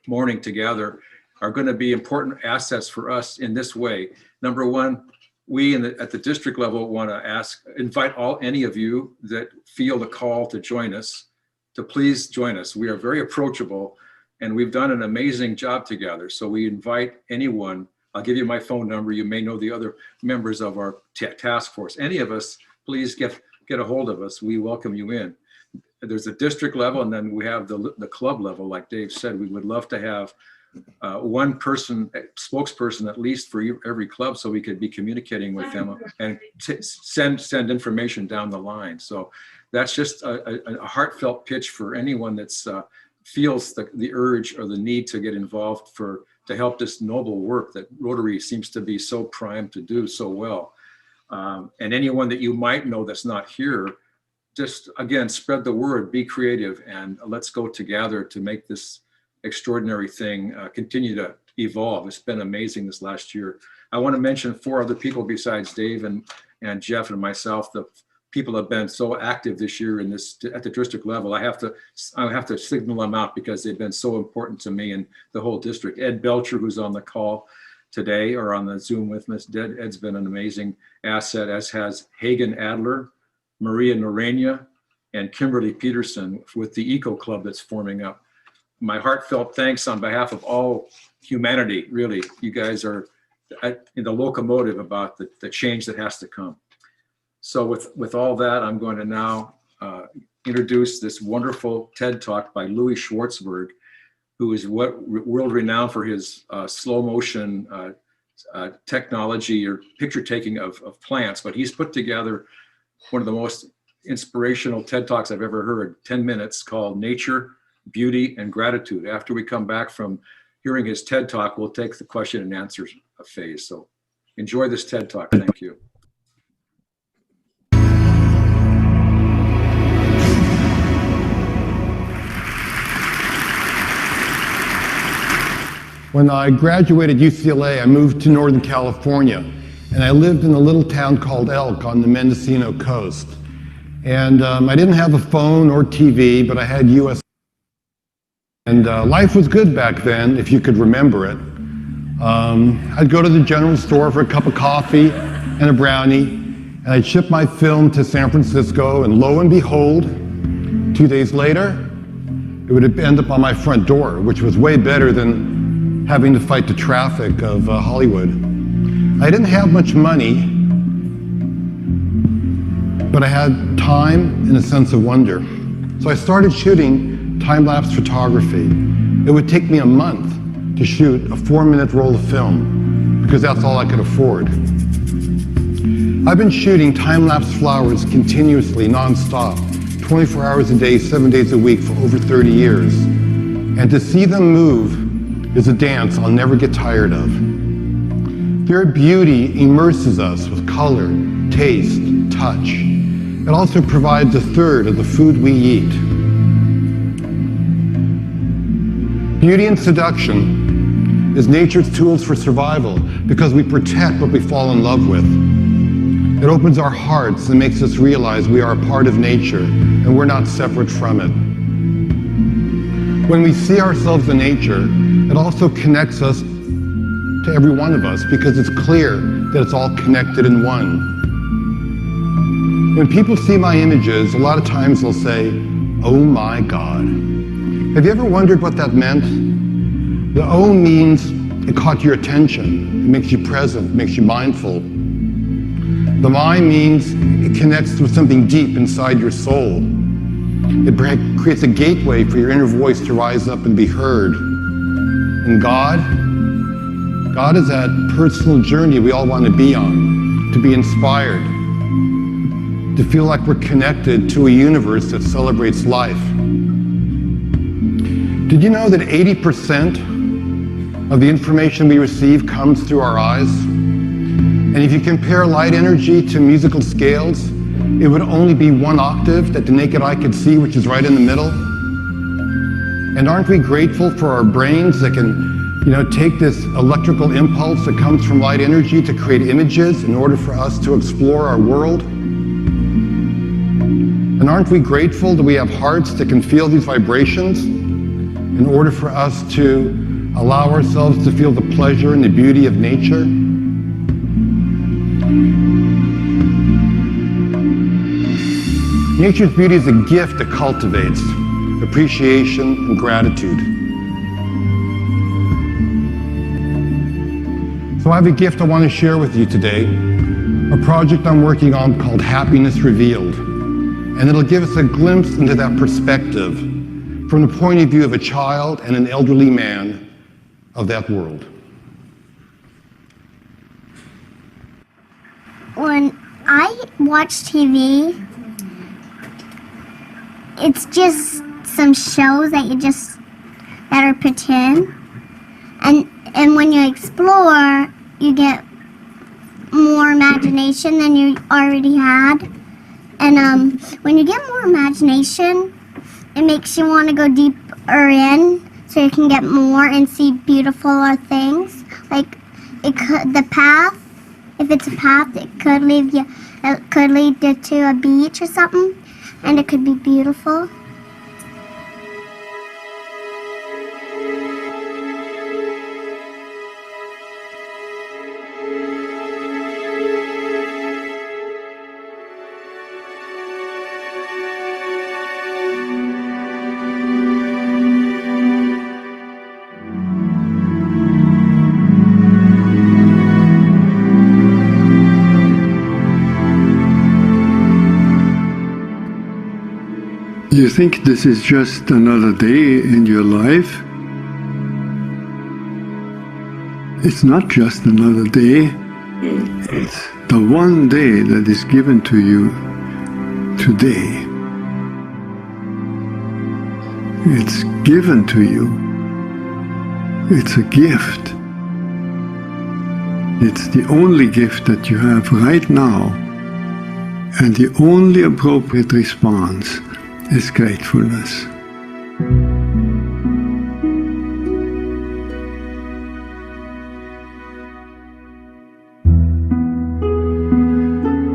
Speaker 2: morning together are going to be important assets for us in this way. Number one, we at the district level want to invite any of you that feel the call to join us, to please join us. We are very approachable, and we've done an amazing job together. So we invite anyone. I'll give you my phone number. You may know the other members of our task force. Any of us, please get a hold of us. We welcome you in. There's a district level, and then we have the club level. Like Dave said, we would love to have one person, spokesperson at least for every club, so we could be communicating with them and send information down the line. So that's just a heartfelt pitch for anyone that's feels the urge or the need to get involved to help this noble work that Rotary seems to be so primed to do so well. And anyone that you might know that's not here, just again, spread the word, be creative, and let's go together to make this extraordinary thing continue to evolve. It's been amazing this last year. I want to mention 4 other people besides Dave and Jeff and myself. The people have been so active this year at the district level. I have to signal them out because they've been so important to me and the whole district. Ed Belcher, who's on the call today or on the Zoom with us. Ed's been an amazing asset, as has Hagen Adler, Maria Norena, and Kimberly Peterson with the Eco Club that's forming up. My heartfelt thanks on behalf of all humanity, really. You guys are in the locomotive about the change that has to come. So with all that, I'm going to now introduce this wonderful TED Talk by Louis Schwartzberg, who is world renowned for his slow motion technology or picture taking of plants, but he's put together one of the most inspirational TED Talks I've ever heard, 10 minutes, called Nature, Beauty, and Gratitude. After we come back from hearing his TED Talk, we'll take the question and answer phase. So enjoy this TED Talk. Thank you.
Speaker 10: When I graduated UCLA, I moved to Northern California, and I lived in a little town called Elk on the Mendocino coast. And I didn't have a phone or TV, but I had US. And life was good back then, if you could remember it. I'd go to the general store for a cup of coffee and a brownie, and I'd ship my film to San Francisco, and lo and behold, 2 days later, it would end up on my front door, which was way better than having to fight the traffic of Hollywood. I didn't have much money, but I had time and a sense of wonder. So I started shooting time-lapse photography. It would take me a month to shoot a 4-minute roll of film because that's all I could afford. I've been shooting time-lapse flowers continuously, non-stop, 24 hours a day, 7 days a week for over 30 years. And to see them move is a dance I'll never get tired of. Their beauty immerses us with color, taste, touch. It also provides a third of the food we eat. Beauty and seduction is nature's tools for survival because we protect what we fall in love with. It opens our hearts and makes us realize we are a part of nature and we're not separate from it. When we see ourselves in nature, it also connects us to every one of us because it's clear that it's all connected in one. When people see my images, a lot of times they'll say, "Oh my God." Have you ever wondered what that meant? The "oh" means it caught your attention. It makes you present, makes you mindful. The "my" means it connects with something deep inside your soul. It creates a gateway for your inner voice to rise up and be heard. And God is that personal journey we all want to be on, to be inspired, to feel like we're connected to a universe that celebrates life. Did you know that 80% of the information we receive comes through our eyes? And if you compare light energy to musical scales, it would only be one octave that the naked eye could see, which is right in the middle. And aren't we grateful for our brains that can, take this electrical impulse that comes from light energy to create images in order for us to explore our world? And aren't we grateful that we have hearts that can feel these vibrations in order for us to allow ourselves to feel the pleasure and the beauty of nature? Nature's beauty is a gift that cultivates appreciation and gratitude. So I have a gift I want to share with you today, a project I'm working on called Happiness Revealed. And it'll give us a glimpse into that perspective from the point of view of a child and an elderly man of that world.
Speaker 11: When I watch TV, it's just some shows that are pretend. And when you explore, you get more imagination than you already had. And when you get more imagination, it makes you want to go deeper in so you can get more and see beautiful things. Like the path, if it's a path, it could lead you to a beach or something, and it could be beautiful.
Speaker 12: You think this is just another day in your life? It's not just another day. It's the one day that is given to you today. It's given to you. It's a gift. It's the only gift that you have right now, and the only appropriate response is gratefulness.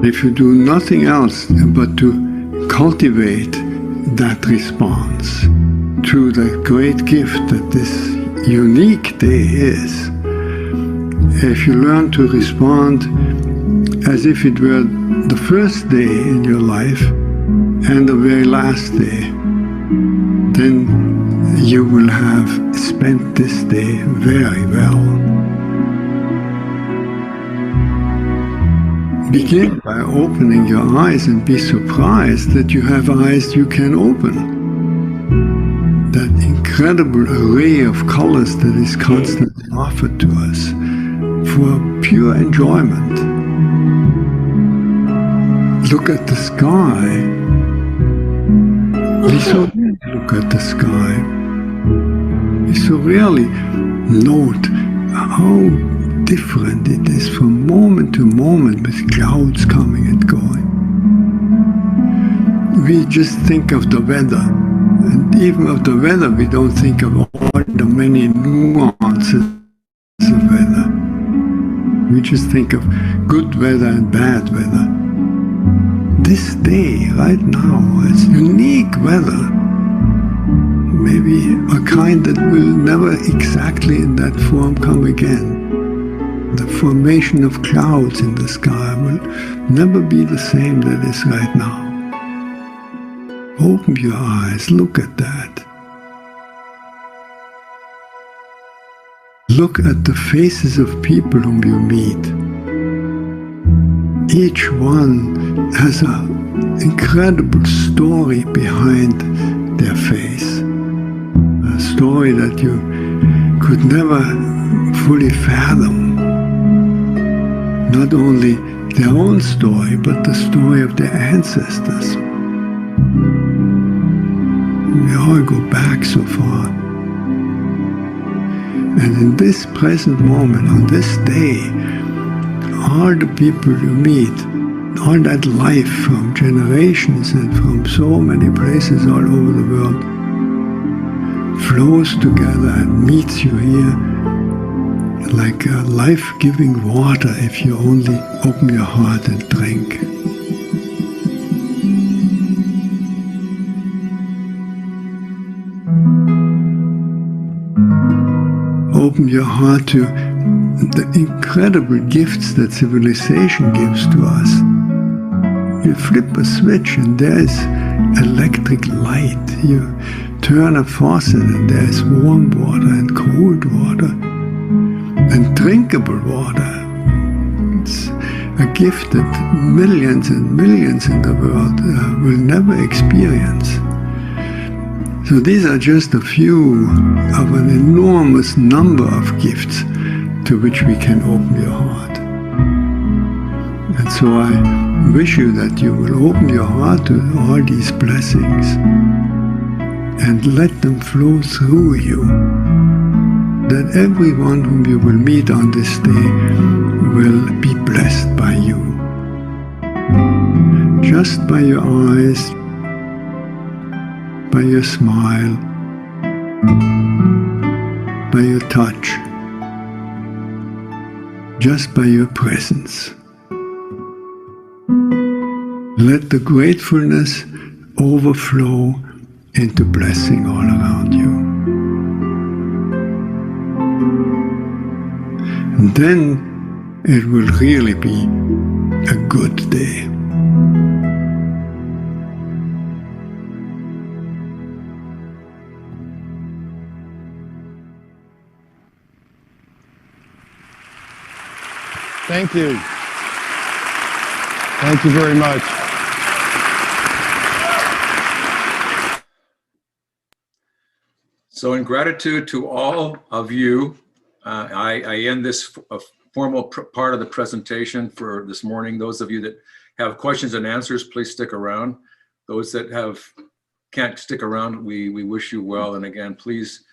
Speaker 12: If you do nothing else but to cultivate that response to the great gift that this unique day is, if you learn to respond as if it were the first day in your life and the very last day, then you will have spent this day very well. Begin by opening your eyes and be surprised that you have eyes you can open. That incredible array of colors that is constantly offered to us for pure enjoyment. Look at the sky. We so rarely look at the sky. We so rarely note how different it is from moment to moment with clouds coming and going. We just think of the weather, and even of the weather we don't think of all the many nuances of weather. We just think of good weather and bad weather. this day, right now, it's unique weather. Maybe a kind that will never exactly in that form come again. The formation of clouds in the sky will never be the same that is right now. Open your eyes, look at that. Look at the faces of people whom you meet. Each one has an incredible story behind their face. A story that you could never fully fathom. Not only their own story, but the story of their ancestors. We all go back so far. And in this present moment, on this day, all the people you meet, all that life from generations and from so many places all over the world flows together and meets you here like a life-giving water if you only open your heart and drink. Open your heart to the incredible gifts that civilization gives to us. You flip a switch and there's electric light. You turn a faucet and there's warm water and cold water and drinkable water. It's a gift that millions and millions in the world will never experience. So these are just a few of an enormous number of gifts to which we can open your heart. And so I wish you that you will open your heart to all these blessings and let them flow through you. That everyone whom you will meet on this day will be blessed by you. Just by your eyes, by your smile, by your touch, just by your presence. Let the gratefulness overflow into blessing all around you. And then it will really be a good day.
Speaker 10: Thank you. Thank you very much.
Speaker 2: So in gratitude to all of you, I end this formal part of the presentation for this morning. Those of you that have questions and answers, please stick around. Those that can't stick around, we wish you well. And again, please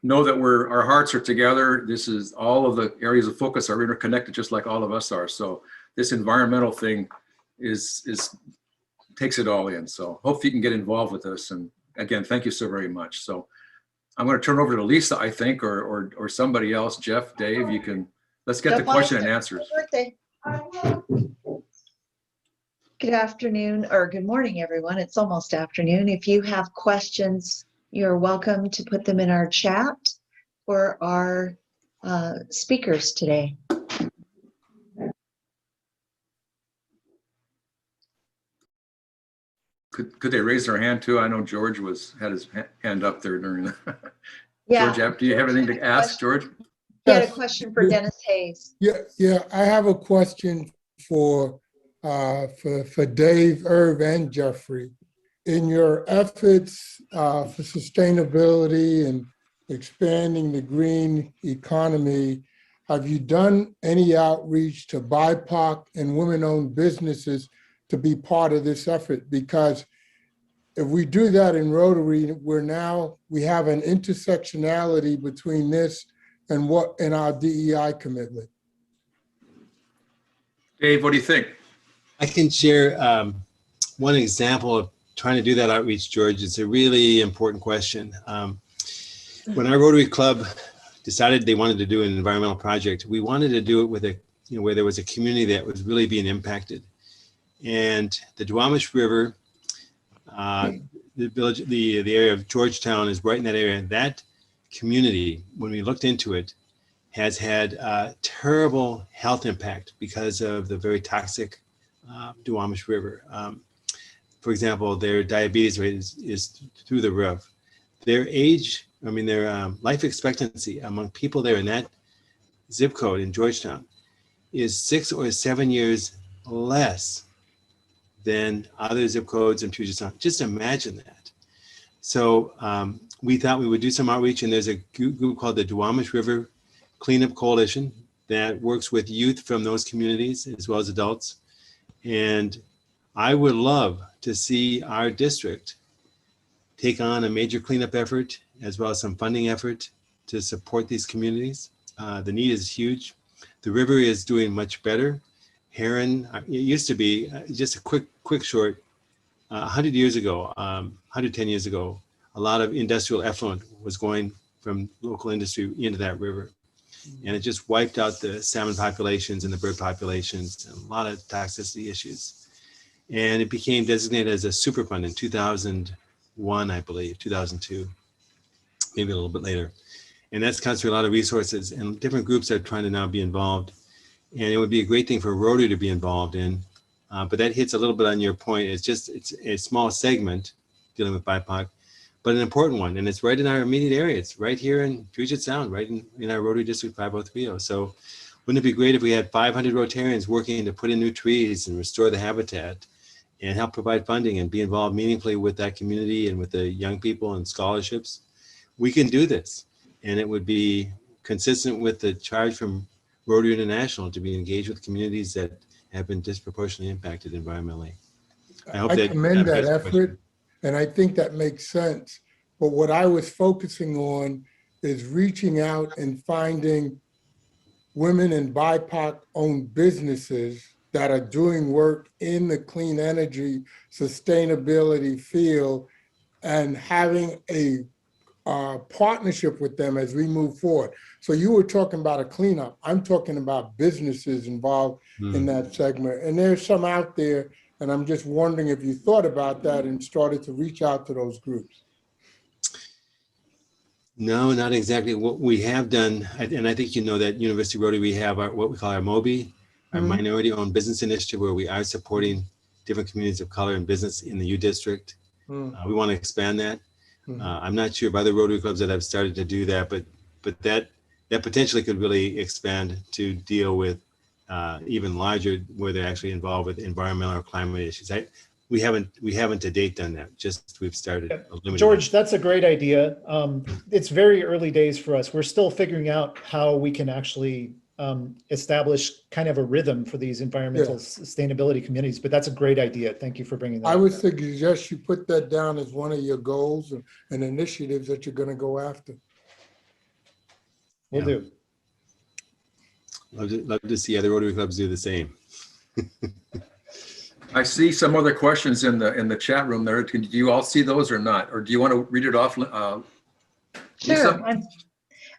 Speaker 2: know that our hearts are together. This is all of the areas of focus are interconnected, just like all of us are. So this environmental thing takes it all in. So hope you can get involved with us. And again, thank you so very much. So I'm going to turn over to Lisa, I think, or somebody else. Jeff, Dave, let's get the question and answers.
Speaker 6: Good afternoon, or good morning, everyone. It's almost afternoon. If you have questions, you're welcome to put them in our chat for our speakers today.
Speaker 2: Could they raise their hand too? I know George had his hand up there during the.
Speaker 6: Yeah.
Speaker 2: George, do you have anything to ask, George?
Speaker 6: You had a question for Dennis Hayes.
Speaker 13: Yeah. I have a question for Dave, Irv, and Jeffrey. In your efforts for sustainability and expanding the green economy, have you done any outreach to BIPOC and women-owned businesses to be part of this effort? Because if we do that in Rotary, we have an intersectionality between this and our DEI commitment.
Speaker 2: Dave, what do you think?
Speaker 7: I can share one example of trying to do that outreach, George. It's a really important question. When our Rotary Club decided they wanted to do an environmental project, we wanted to do it with where there was a community that was really being impacted. And the Duwamish River, the village, the area of Georgetown is right in that area. And that community, when we looked into it, has had a terrible health impact because of the very toxic Duwamish River. For example, their diabetes rate is through the roof. Their age, their life expectancy among people there in that zip code in Georgetown is 6 or 7 years less than other zip codes in Puget Sound. Just imagine that. So we thought we would do some outreach, and there's a group called the Duwamish River Cleanup Coalition that works with youth from those communities as well as adults. And I would love to see our district take on a major cleanup effort as well as some funding effort to support these communities. The need is huge. The river is doing much better. Heron, it used to be just a quick short, 100 years ago, 110 years ago, a lot of industrial effluent was going from local industry into that river. And it just wiped out the salmon populations and the bird populations, and a lot of toxicity issues. And it became designated as a Superfund in 2001, I believe, 2002, maybe a little bit later. And that's concentrated a lot of resources, and different groups are trying to now be involved. And it would be a great thing for Rotary to be involved in. But that hits a little bit on your point. It's a small segment dealing with BIPOC, but an important one. And it's right in our immediate area. It's right here in Puget Sound, right in our Rotary District 5030. So wouldn't it be great if we had 500 Rotarians working to put in new trees and restore the habitat and help provide funding and be involved meaningfully with that community and with the young people and scholarships? We can do this. And it would be consistent with the charge from Rotary International to be engaged with communities that have been disproportionately impacted environmentally.
Speaker 13: I commend that effort, and I think that makes sense. But what I was focusing on is reaching out and finding women and BIPOC-owned businesses that are doing work in the clean energy sustainability field and having a partnership with them as we move forward. So you were talking about a cleanup. I'm talking about businesses involved in that segment. And there's some out there, and I'm just wondering if you thought about that and started to reach out to those groups.
Speaker 7: No, not exactly. What we have done, and I think you know that University Rotary, we have what we call our MOBI, our minority-owned business initiative, where we are supporting different communities of color and business in the U District. We want to expand that. I'm not sure of other Rotary clubs that have started to do that, but that potentially could really expand to deal with even larger, where they're actually involved with environmental or climate issues. We haven't to date done that. Just we've started.
Speaker 5: George, that's a great idea. It's very early days for us. We're still figuring out how we can actually establish kind of a rhythm for these environmental sustainability communities, but that's a great idea. Thank you for bringing that up.
Speaker 13: I would suggest you put that down as one of your goals and initiatives that you're going to go after.
Speaker 5: Will do.
Speaker 7: Love to see other Rotary clubs do the same.
Speaker 14: I see some other questions in the chat room there. Do you all see those or not? Or do you want to read it off?
Speaker 6: Sure.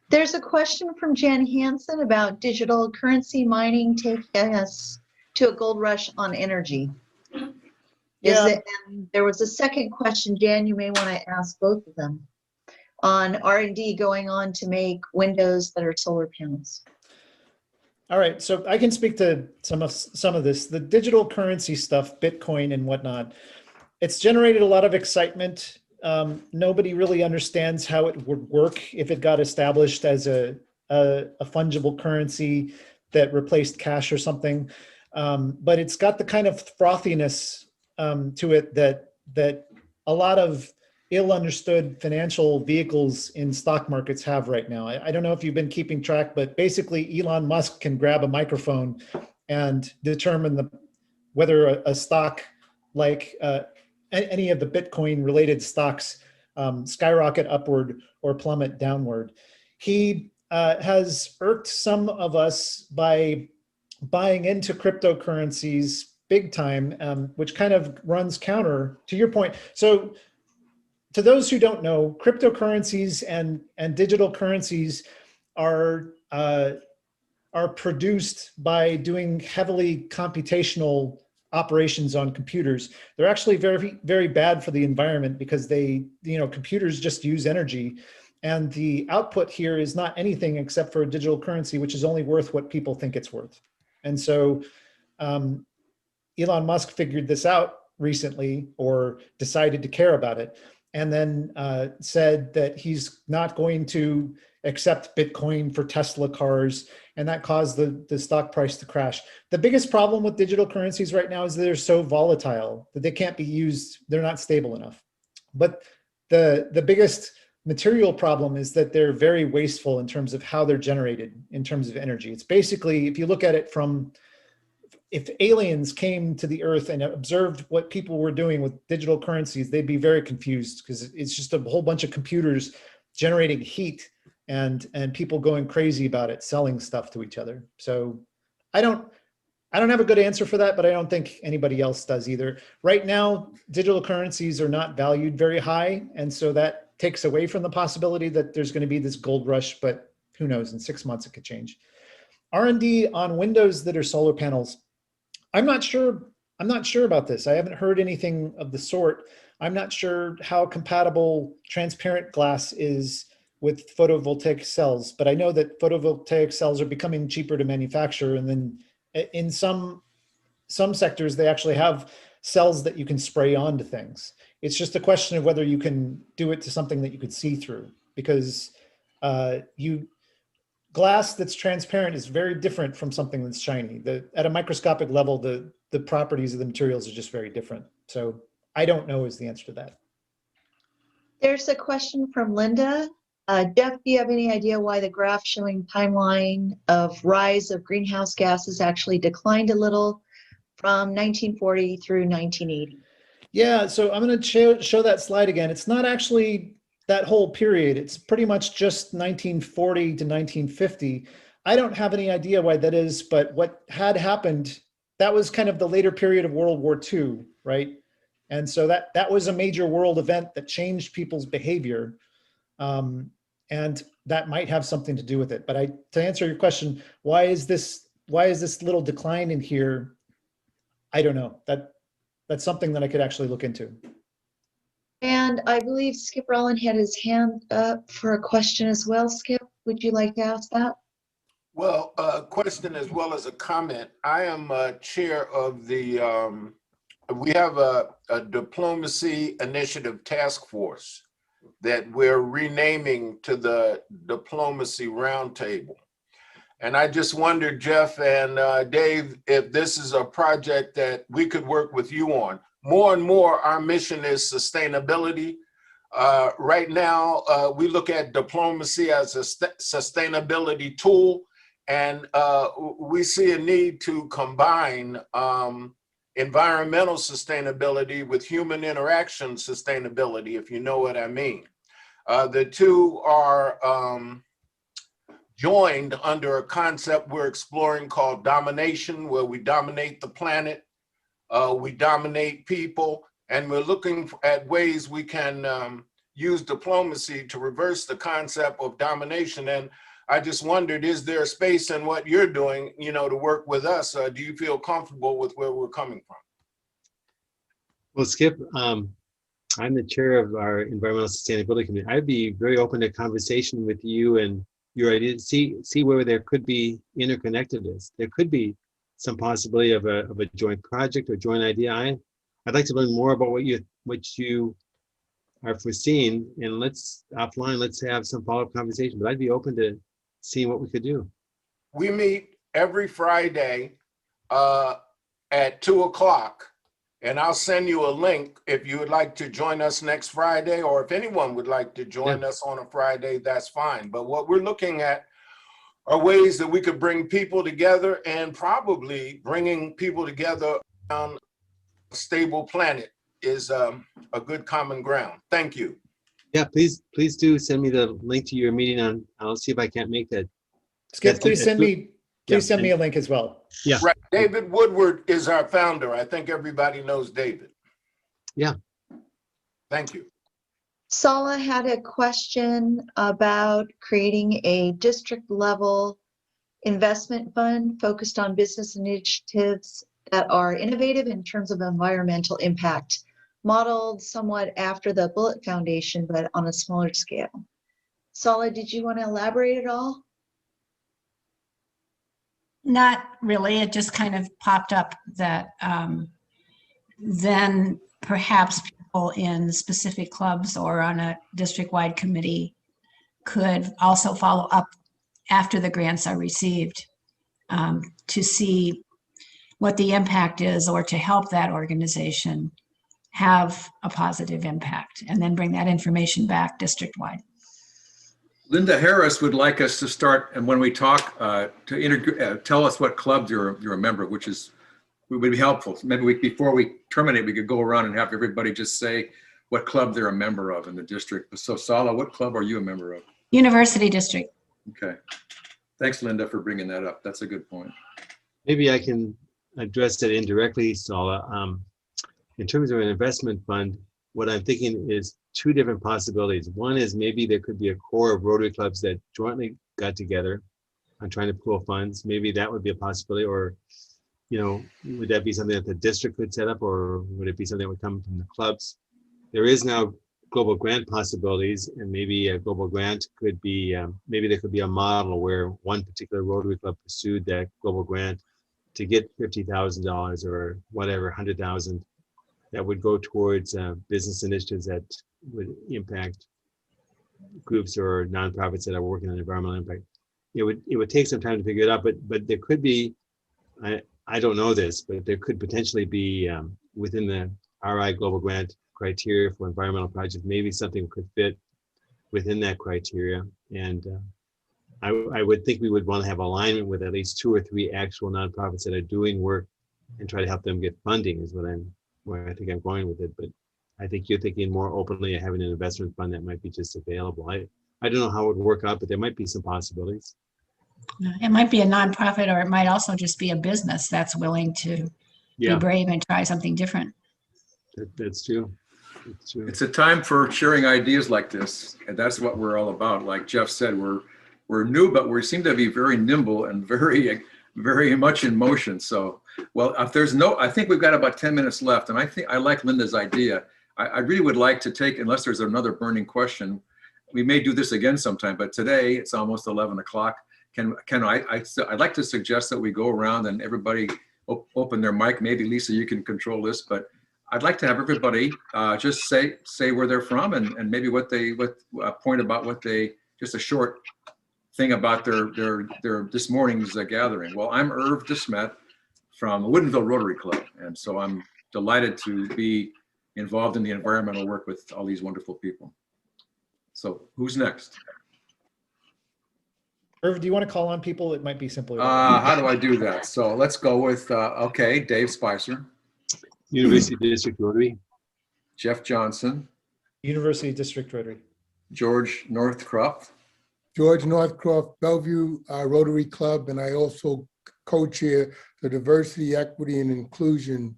Speaker 6: There's a question from Jan Hansen about digital currency mining taking us to a gold rush on energy. And there was a second question, Jan, you may want to ask both of them, on R&D going on to make windows that are solar panels.
Speaker 5: All right, so I can speak to some of this. The digital currency stuff, Bitcoin and whatnot, it's generated a lot of excitement. Nobody really understands how it would work if it got established as a fungible currency that replaced cash or something. But it's got the kind of frothiness to it that a lot of ill-understood financial vehicles in stock markets have right now. I don't know if you've been keeping track, but basically Elon Musk can grab a microphone and determine whether a stock like any of the Bitcoin related stocks skyrocket upward or plummet downward. He has irked some of us by buying into cryptocurrencies big time, which kind of runs counter to your point. So to those who don't know, cryptocurrencies and digital currencies are produced by doing heavily computational operations on computers, they're actually very, very bad for the environment because computers just use energy. And the output here is not anything except for a digital currency, which is only worth what people think it's worth. And so Elon Musk figured this out recently, or decided to care about it, and then said that he's not going to accept Bitcoin for Tesla cars, and that caused the stock price to crash. The biggest problem with digital currencies right now is that they're so volatile that they can't be used, they're not stable enough. But the biggest material problem is that they're very wasteful in terms of how they're generated, in terms of energy. It's basically, if you look at it from, if aliens came to the earth and observed what people were doing with digital currencies, they'd be very confused, because it's just a whole bunch of computers generating heat and people going crazy about it, selling stuff to each other. So I don't have a good answer for that, but I don't think anybody else does either. Right now, digital currencies are not valued very high, and so that takes away from the possibility that there's going to be this gold rush, but who knows, in 6 months it could change. R&D on windows that are solar panels. I'm not sure about this. I haven't heard anything of the sort. I'm not sure how compatible transparent glass is with photovoltaic cells, but I know that photovoltaic cells are becoming cheaper to manufacture. And then in some sectors, they actually have cells that you can spray onto things. It's just a question of whether you can do it to something that you could see through, because glass that's transparent is very different from something that's shiny. At a microscopic level, the properties of the materials are just very different. So I don't know is the answer to that.
Speaker 6: There's a question from Linda. Jeff, do you have any idea why the graph showing timeline of rise of greenhouse gases actually declined a little from 1940 through 1980?
Speaker 5: Yeah, so I'm going to show that slide again. It's not actually that whole period. It's pretty much just 1940 to 1950. I don't have any idea why that is, but what had happened, that was kind of the later period of World War II, right? And so that was a major world event that changed people's behavior. And that might have something to do with it. But to answer your question, why is this little decline in here? I don't know. That's something that I could actually look into.
Speaker 6: And I believe Skip Rowland had his hand up for a question as well. Skip, would you like to ask that?
Speaker 15: Well, a question as well as a comment. I am chair of the, we have a diplomacy initiative task force that we're renaming to the Diplomacy Roundtable. And I just wondered, Jeff and Dave, if this is a project that we could work with you on. More and more, our mission is sustainability. Right now, we look at diplomacy as a sustainability tool, and we see a need to combine environmental sustainability with human interaction sustainability, if you know what I mean. The two are joined under a concept we're exploring called domination, where we dominate the planet, we dominate people, and we're looking at ways we can use diplomacy to reverse the concept of domination. And I just wondered, is there a space in what you're doing, to work with us? Do you feel comfortable with where we're coming from?
Speaker 7: Well, Skip, I'm the chair of our Environmental Sustainability Committee. I'd be very open to conversation with you and your ideas, see where there could be interconnectedness. There could be some possibility of a joint project or joint idea. I'd like to learn more about what you are foreseeing, and let's have some follow-up conversation. But I'd be open to seeing what we could do.
Speaker 15: We meet every Friday at 2:00, and I'll send you a link if you would like to join us next Friday, or if anyone would like to join us on a Friday, that's fine. But what we're looking at are ways that we could bring people together, and probably bringing people together on a stable planet is a good common ground. Thank you.
Speaker 7: Yeah, please do send me the link to your meeting. I'll see if I can't make that.
Speaker 5: Skip, please send me a link as well.
Speaker 7: Yeah.
Speaker 15: Right. David Woodward is our founder. I think everybody knows David.
Speaker 7: Yeah.
Speaker 15: Thank you.
Speaker 6: Sala had a question about creating a district level investment fund focused on business initiatives that are innovative in terms of environmental impact, modeled somewhat after the Bullitt Foundation, but on a smaller scale. Sala, did you want to elaborate at all?
Speaker 16: Not really. It just kind of popped up that then perhaps people in specific clubs or on a district-wide committee could also follow up after the grants are received to see what the impact is, or to help that organization have a positive impact, and then bring that information back district-wide.
Speaker 14: Linda Harris would like us to start, and when we talk, to tell us what clubs you're a member of, which would be helpful. Maybe before we terminate, we could go around and have everybody just say what club they're a member of in the district. So Sala, what club are you a member of?
Speaker 16: University District.
Speaker 14: Okay. Thanks, Linda, for bringing that up. That's a good point.
Speaker 7: Maybe I can address that indirectly, Sala. In terms of an investment fund, what I'm thinking is two different possibilities. One is maybe there could be a core of Rotary clubs that jointly got together on trying to pool funds. Maybe that would be a possibility, or, you know, would that be something that the district could set up, or would it be something that would come from the clubs? There is now global grant possibilities, and maybe a global grant could be, maybe there could be a model where one particular Rotary club pursued that global grant to get $50,000 or whatever, 100,000, that would go towards business initiatives that would impact groups or nonprofits that are working on environmental impact. It would take some time to figure it out, but there could be, I don't know this, but there could potentially be within the RI Global Grant criteria for environmental projects, maybe something could fit within that criteria. And I would think we would want to have alignment with at least 2 or 3 actual nonprofits that are doing work and try to help them get funding is where I think I'm going with it. But I think you're thinking more openly of having an investment fund that might be just available. I don't know how it would work out, but there might be some possibilities.
Speaker 16: It might be a nonprofit, or it might also just be a business that's willing to be brave and try something different.
Speaker 7: That's true. It's true.
Speaker 14: It's a time for sharing ideas like this, and that's what we're all about. Like Jeff said, we're new, but we seem to be very nimble and very much in motion. So, well, if there's I think we've got about 10 minutes left, and I like Linda's idea. I really would like to take, unless there's another burning question, we may do this again sometime, but today it's almost 11 o'clock. I'd like to suggest that we go around and everybody open their mic. Maybe Lisa, you can control this, but I'd like to have everybody just say where they're from and maybe what point about what they, just a short thing about their this morning's gathering. Well, I'm Irv DeSmet from the Woodinville Rotary Club, and so I'm delighted to be involved in the environmental work with all these wonderful people. So who's next?
Speaker 5: Irv, do you want to call on people? It might be simpler.
Speaker 14: How do I do that? So let's go with, okay, Dave Spicer.
Speaker 7: University District Rotary.
Speaker 14: Jeff Johnson.
Speaker 5: University District Rotary.
Speaker 14: George Northcroft.
Speaker 13: George Northcroft, Bellevue Rotary Club, and I also co-chair the Diversity, Equity, and Inclusion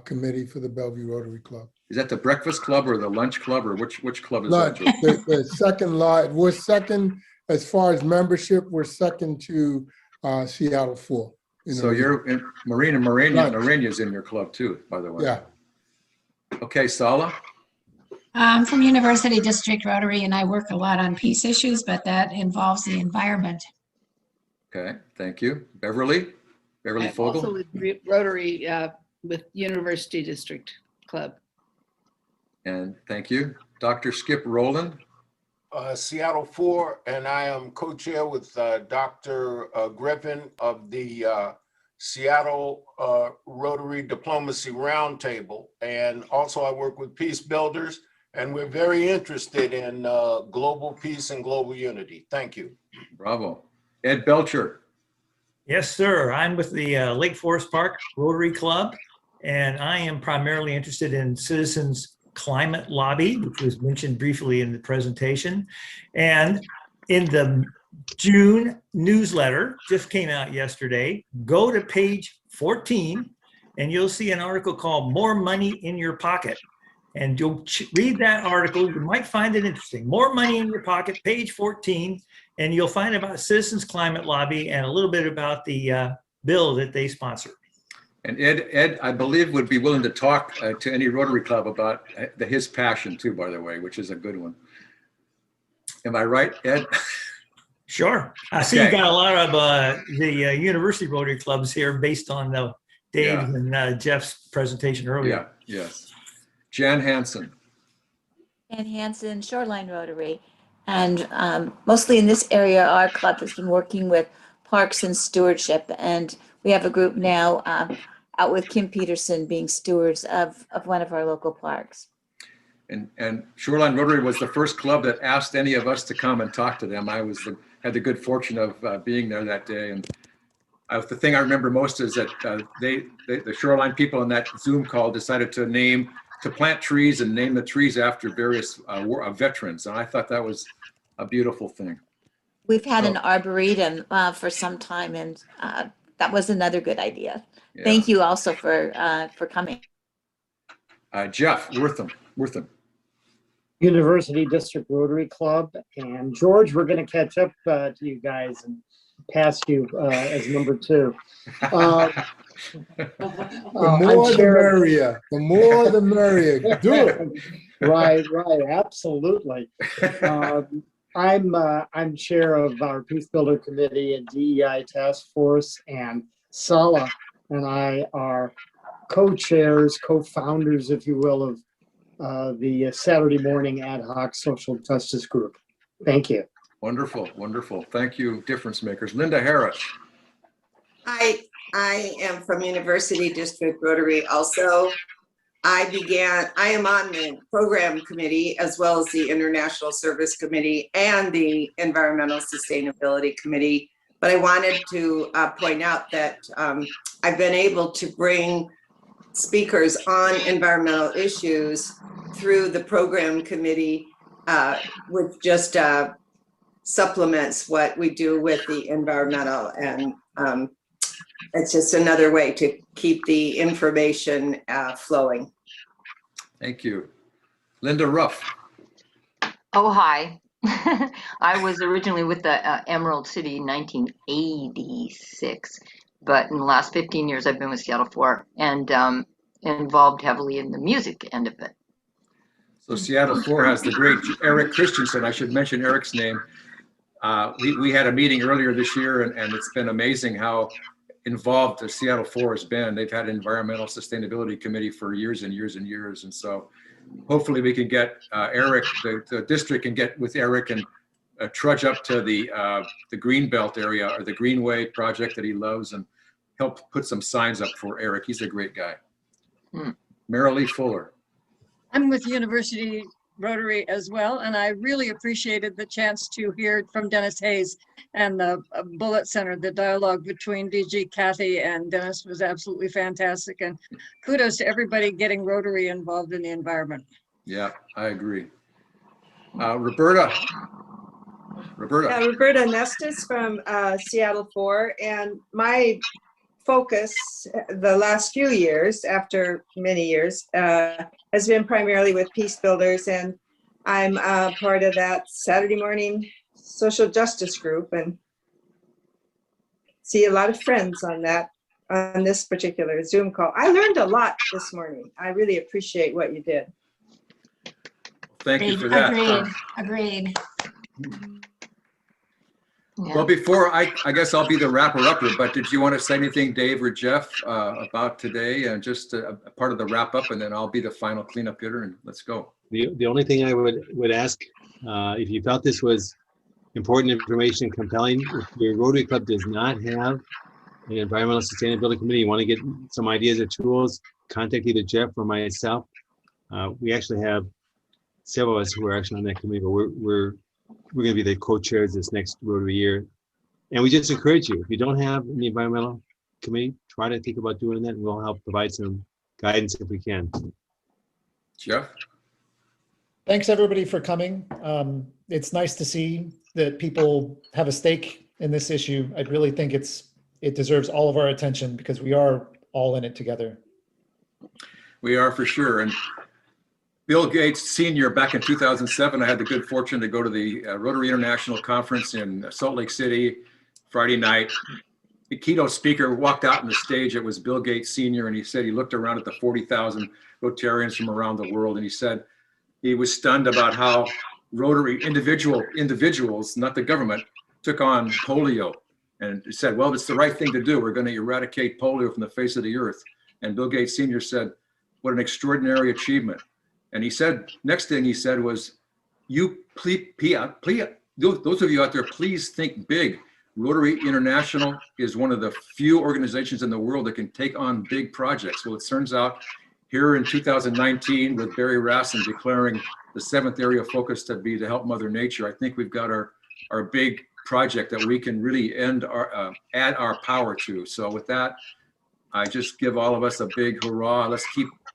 Speaker 13: Committee for the Bellevue Rotary Club.
Speaker 14: Is that the Breakfast Club or the Lunch Club, or which club is
Speaker 13: Lunch.
Speaker 14: that?
Speaker 13: The second lot. We're second as far as membership. We're second to Seattle 4.
Speaker 14: So you're in Marina's in your club too, by the way.
Speaker 13: Yeah.
Speaker 14: Okay, Sala.
Speaker 16: I'm from University District Rotary, and I work a lot on peace issues, but that involves the environment.
Speaker 14: Okay, thank you. Beverly Fogel.
Speaker 17: Also with Rotary with University District Club.
Speaker 14: And thank you. Dr. Skip Rowland.
Speaker 15: Seattle 4, and I am co-chair with Dr. Griffin of the Seattle Rotary Diplomacy Roundtable. And also I work with Peace Builders, and we're very interested in global peace and global unity. Thank you.
Speaker 14: Bravo. Ed Belcher.
Speaker 4: Yes, sir. I'm with the Lake Forest Park Rotary Club, and I am primarily interested in citizens climate lobby, which was mentioned briefly in the presentation. And in the June newsletter, just came out yesterday, go to page 14 and you'll see an article called More Money in Your Pocket. And you'll read that article, you might find it interesting. More Money in Your Pocket, page 14, and you'll find about Citizens Climate Lobby and a little bit about the bill that they sponsor.
Speaker 14: And Ed, I believe would be willing to talk to any Rotary Club about his passion too, by the way, which is a good one. Am I right, Ed?
Speaker 4: Sure. I see you got a lot of the university Rotary clubs here based on Dave's and Jeff's presentation earlier.
Speaker 14: Yeah, yes. Jan Hansen.
Speaker 18: Jan Hansen, Shoreline Rotary. And mostly in this area, our club has been working with parks and stewardship. And we have a group now out with Kim Peterson being stewards of one of our local parks.
Speaker 14: And Shoreline Rotary was the first club that asked any of us to come and talk to them. I had the good fortune of being there that day. And the thing I remember most is that the Shoreline people in that Zoom call decided to plant trees and name the trees after various veterans. And I thought that was a beautiful thing.
Speaker 18: We've had an arboretum for some time, and that was another good idea. Yeah. Thank you also for coming.
Speaker 14: Jeff Wortham.
Speaker 19: University District Rotary Club. And George, we're going to catch up to you guys and pass you as number 2.
Speaker 13: The more the merrier. The more the merrier. Do it.
Speaker 19: Right, absolutely. I'm chair of our Peace Builder Committee and DEI Task Force, and Sala and I are co-chairs, co-founders, if you will, of the Saturday morning ad hoc social justice group. Thank you.
Speaker 14: Wonderful. Thank you, difference makers. Linda Harris.
Speaker 20: I am from University District Rotary also. I am on the program committee as well as the International Service Committee and the Environmental Sustainability Committee. But I wanted to point out that I've been able to bring speakers on environmental issues through the program committee, which just supplements what we do with the environmental. And it's just another way to keep the information flowing.
Speaker 14: Thank you. Linda Ruff.
Speaker 21: Oh, hi. I was originally with the Emerald City in 1986, but in the last 15 years, I've been with Seattle 4 and involved heavily in the music end of it.
Speaker 14: So Seattle 4 has the great Eric Christensen. I should mention Eric's name. We had a meeting earlier this year, and it's been amazing how involved the Seattle 4 has been. They've had an environmental sustainability committee for years and years and years. And so hopefully we can get Eric, the district can get with Eric and trudge up to the Greenbelt area or the Greenway project that he loves and help put some signs up for Eric. He's a great guy. Marilee Fuller.
Speaker 22: I'm with University Rotary as well, and I really appreciated the chance to hear from Dennis Hayes and the Bullet Center. The dialogue between DG Kathy and Dennis was absolutely fantastic, and kudos to everybody getting Rotary involved in the environment.
Speaker 14: Yeah, I agree. Roberta.
Speaker 23: Yeah, Roberta Nestis from Seattle 4, and my focus the last few years, after many years, has been primarily with Peace Builders, and I'm part of that Saturday morning social justice group and see a lot of friends on this particular Zoom call. I learned a lot this morning. I really appreciate what you did.
Speaker 14: Thank you for that.
Speaker 16: Agreed.
Speaker 14: Yeah. Well, before I guess I'll be the wrapper-upper, but did you want to say anything, Dave or Jeff, about today and just a part of the wrap-up, and then I'll be the final cleanup hitter, and let's go.
Speaker 7: The only thing I would ask, if you felt this was important information, compelling, if your Rotary Club does not have an environmental sustainability committee, you want to get some ideas or tools, contact either Jeff or myself. We actually have several of us who are actually on that committee, but we're going to be the co-chairs this next Rotary year. And we just encourage you, if you don't have an environmental committee, try to think about doing that, and we'll help provide some guidance if we can.
Speaker 14: Jeff?
Speaker 5: Thanks everybody for coming. It's nice to see that people have a stake in this issue. I really think it deserves all of our attention because we are all in it together.
Speaker 14: We are for sure. And Bill Gates Sr. back in 2007, I had the good fortune to go to the Rotary International Conference in Salt Lake City Friday night. the keynote speaker walked out on the stage. It was Bill Gates Sr. And he said he looked around at the 40,000 Rotarians from around the world. And he said he was stunned about how Rotary individuals, not the government, took on polio. And he said, well, it's the right thing to do. We're going to eradicate polio from the face of the earth. And Bill Gates Sr. said, what an extraordinary achievement. And he said, next thing he said was, you please, those of you out there, please think big. Rotary International is one of the few organizations in the world that can take on big projects. Well, it turns out here in 2019, with Barry Rassin declaring the 7th area of focus to be to help Mother Nature, I think we've got our big project that we can really add our power to. So with that, I just give all of us a big hurrah. Let's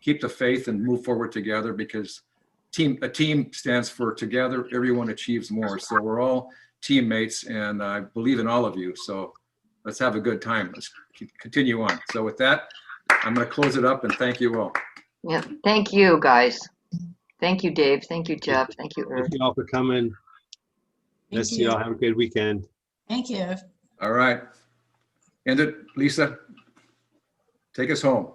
Speaker 14: keep the faith and move forward together, because a team stands for together, everyone achieves more. So we're all teammates, and I believe in all of you. So let's have a good time. Let's continue on. So with that, I'm going to close it up and thank you all.
Speaker 21: Yeah, thank you guys. Thank you, Dave. Thank you, Jeff. Thank you, Irv.
Speaker 7: Thank you all for coming. Let's see y'all. Have a good weekend.
Speaker 16: Thank you.
Speaker 14: All right. End it, Lisa. Take us home.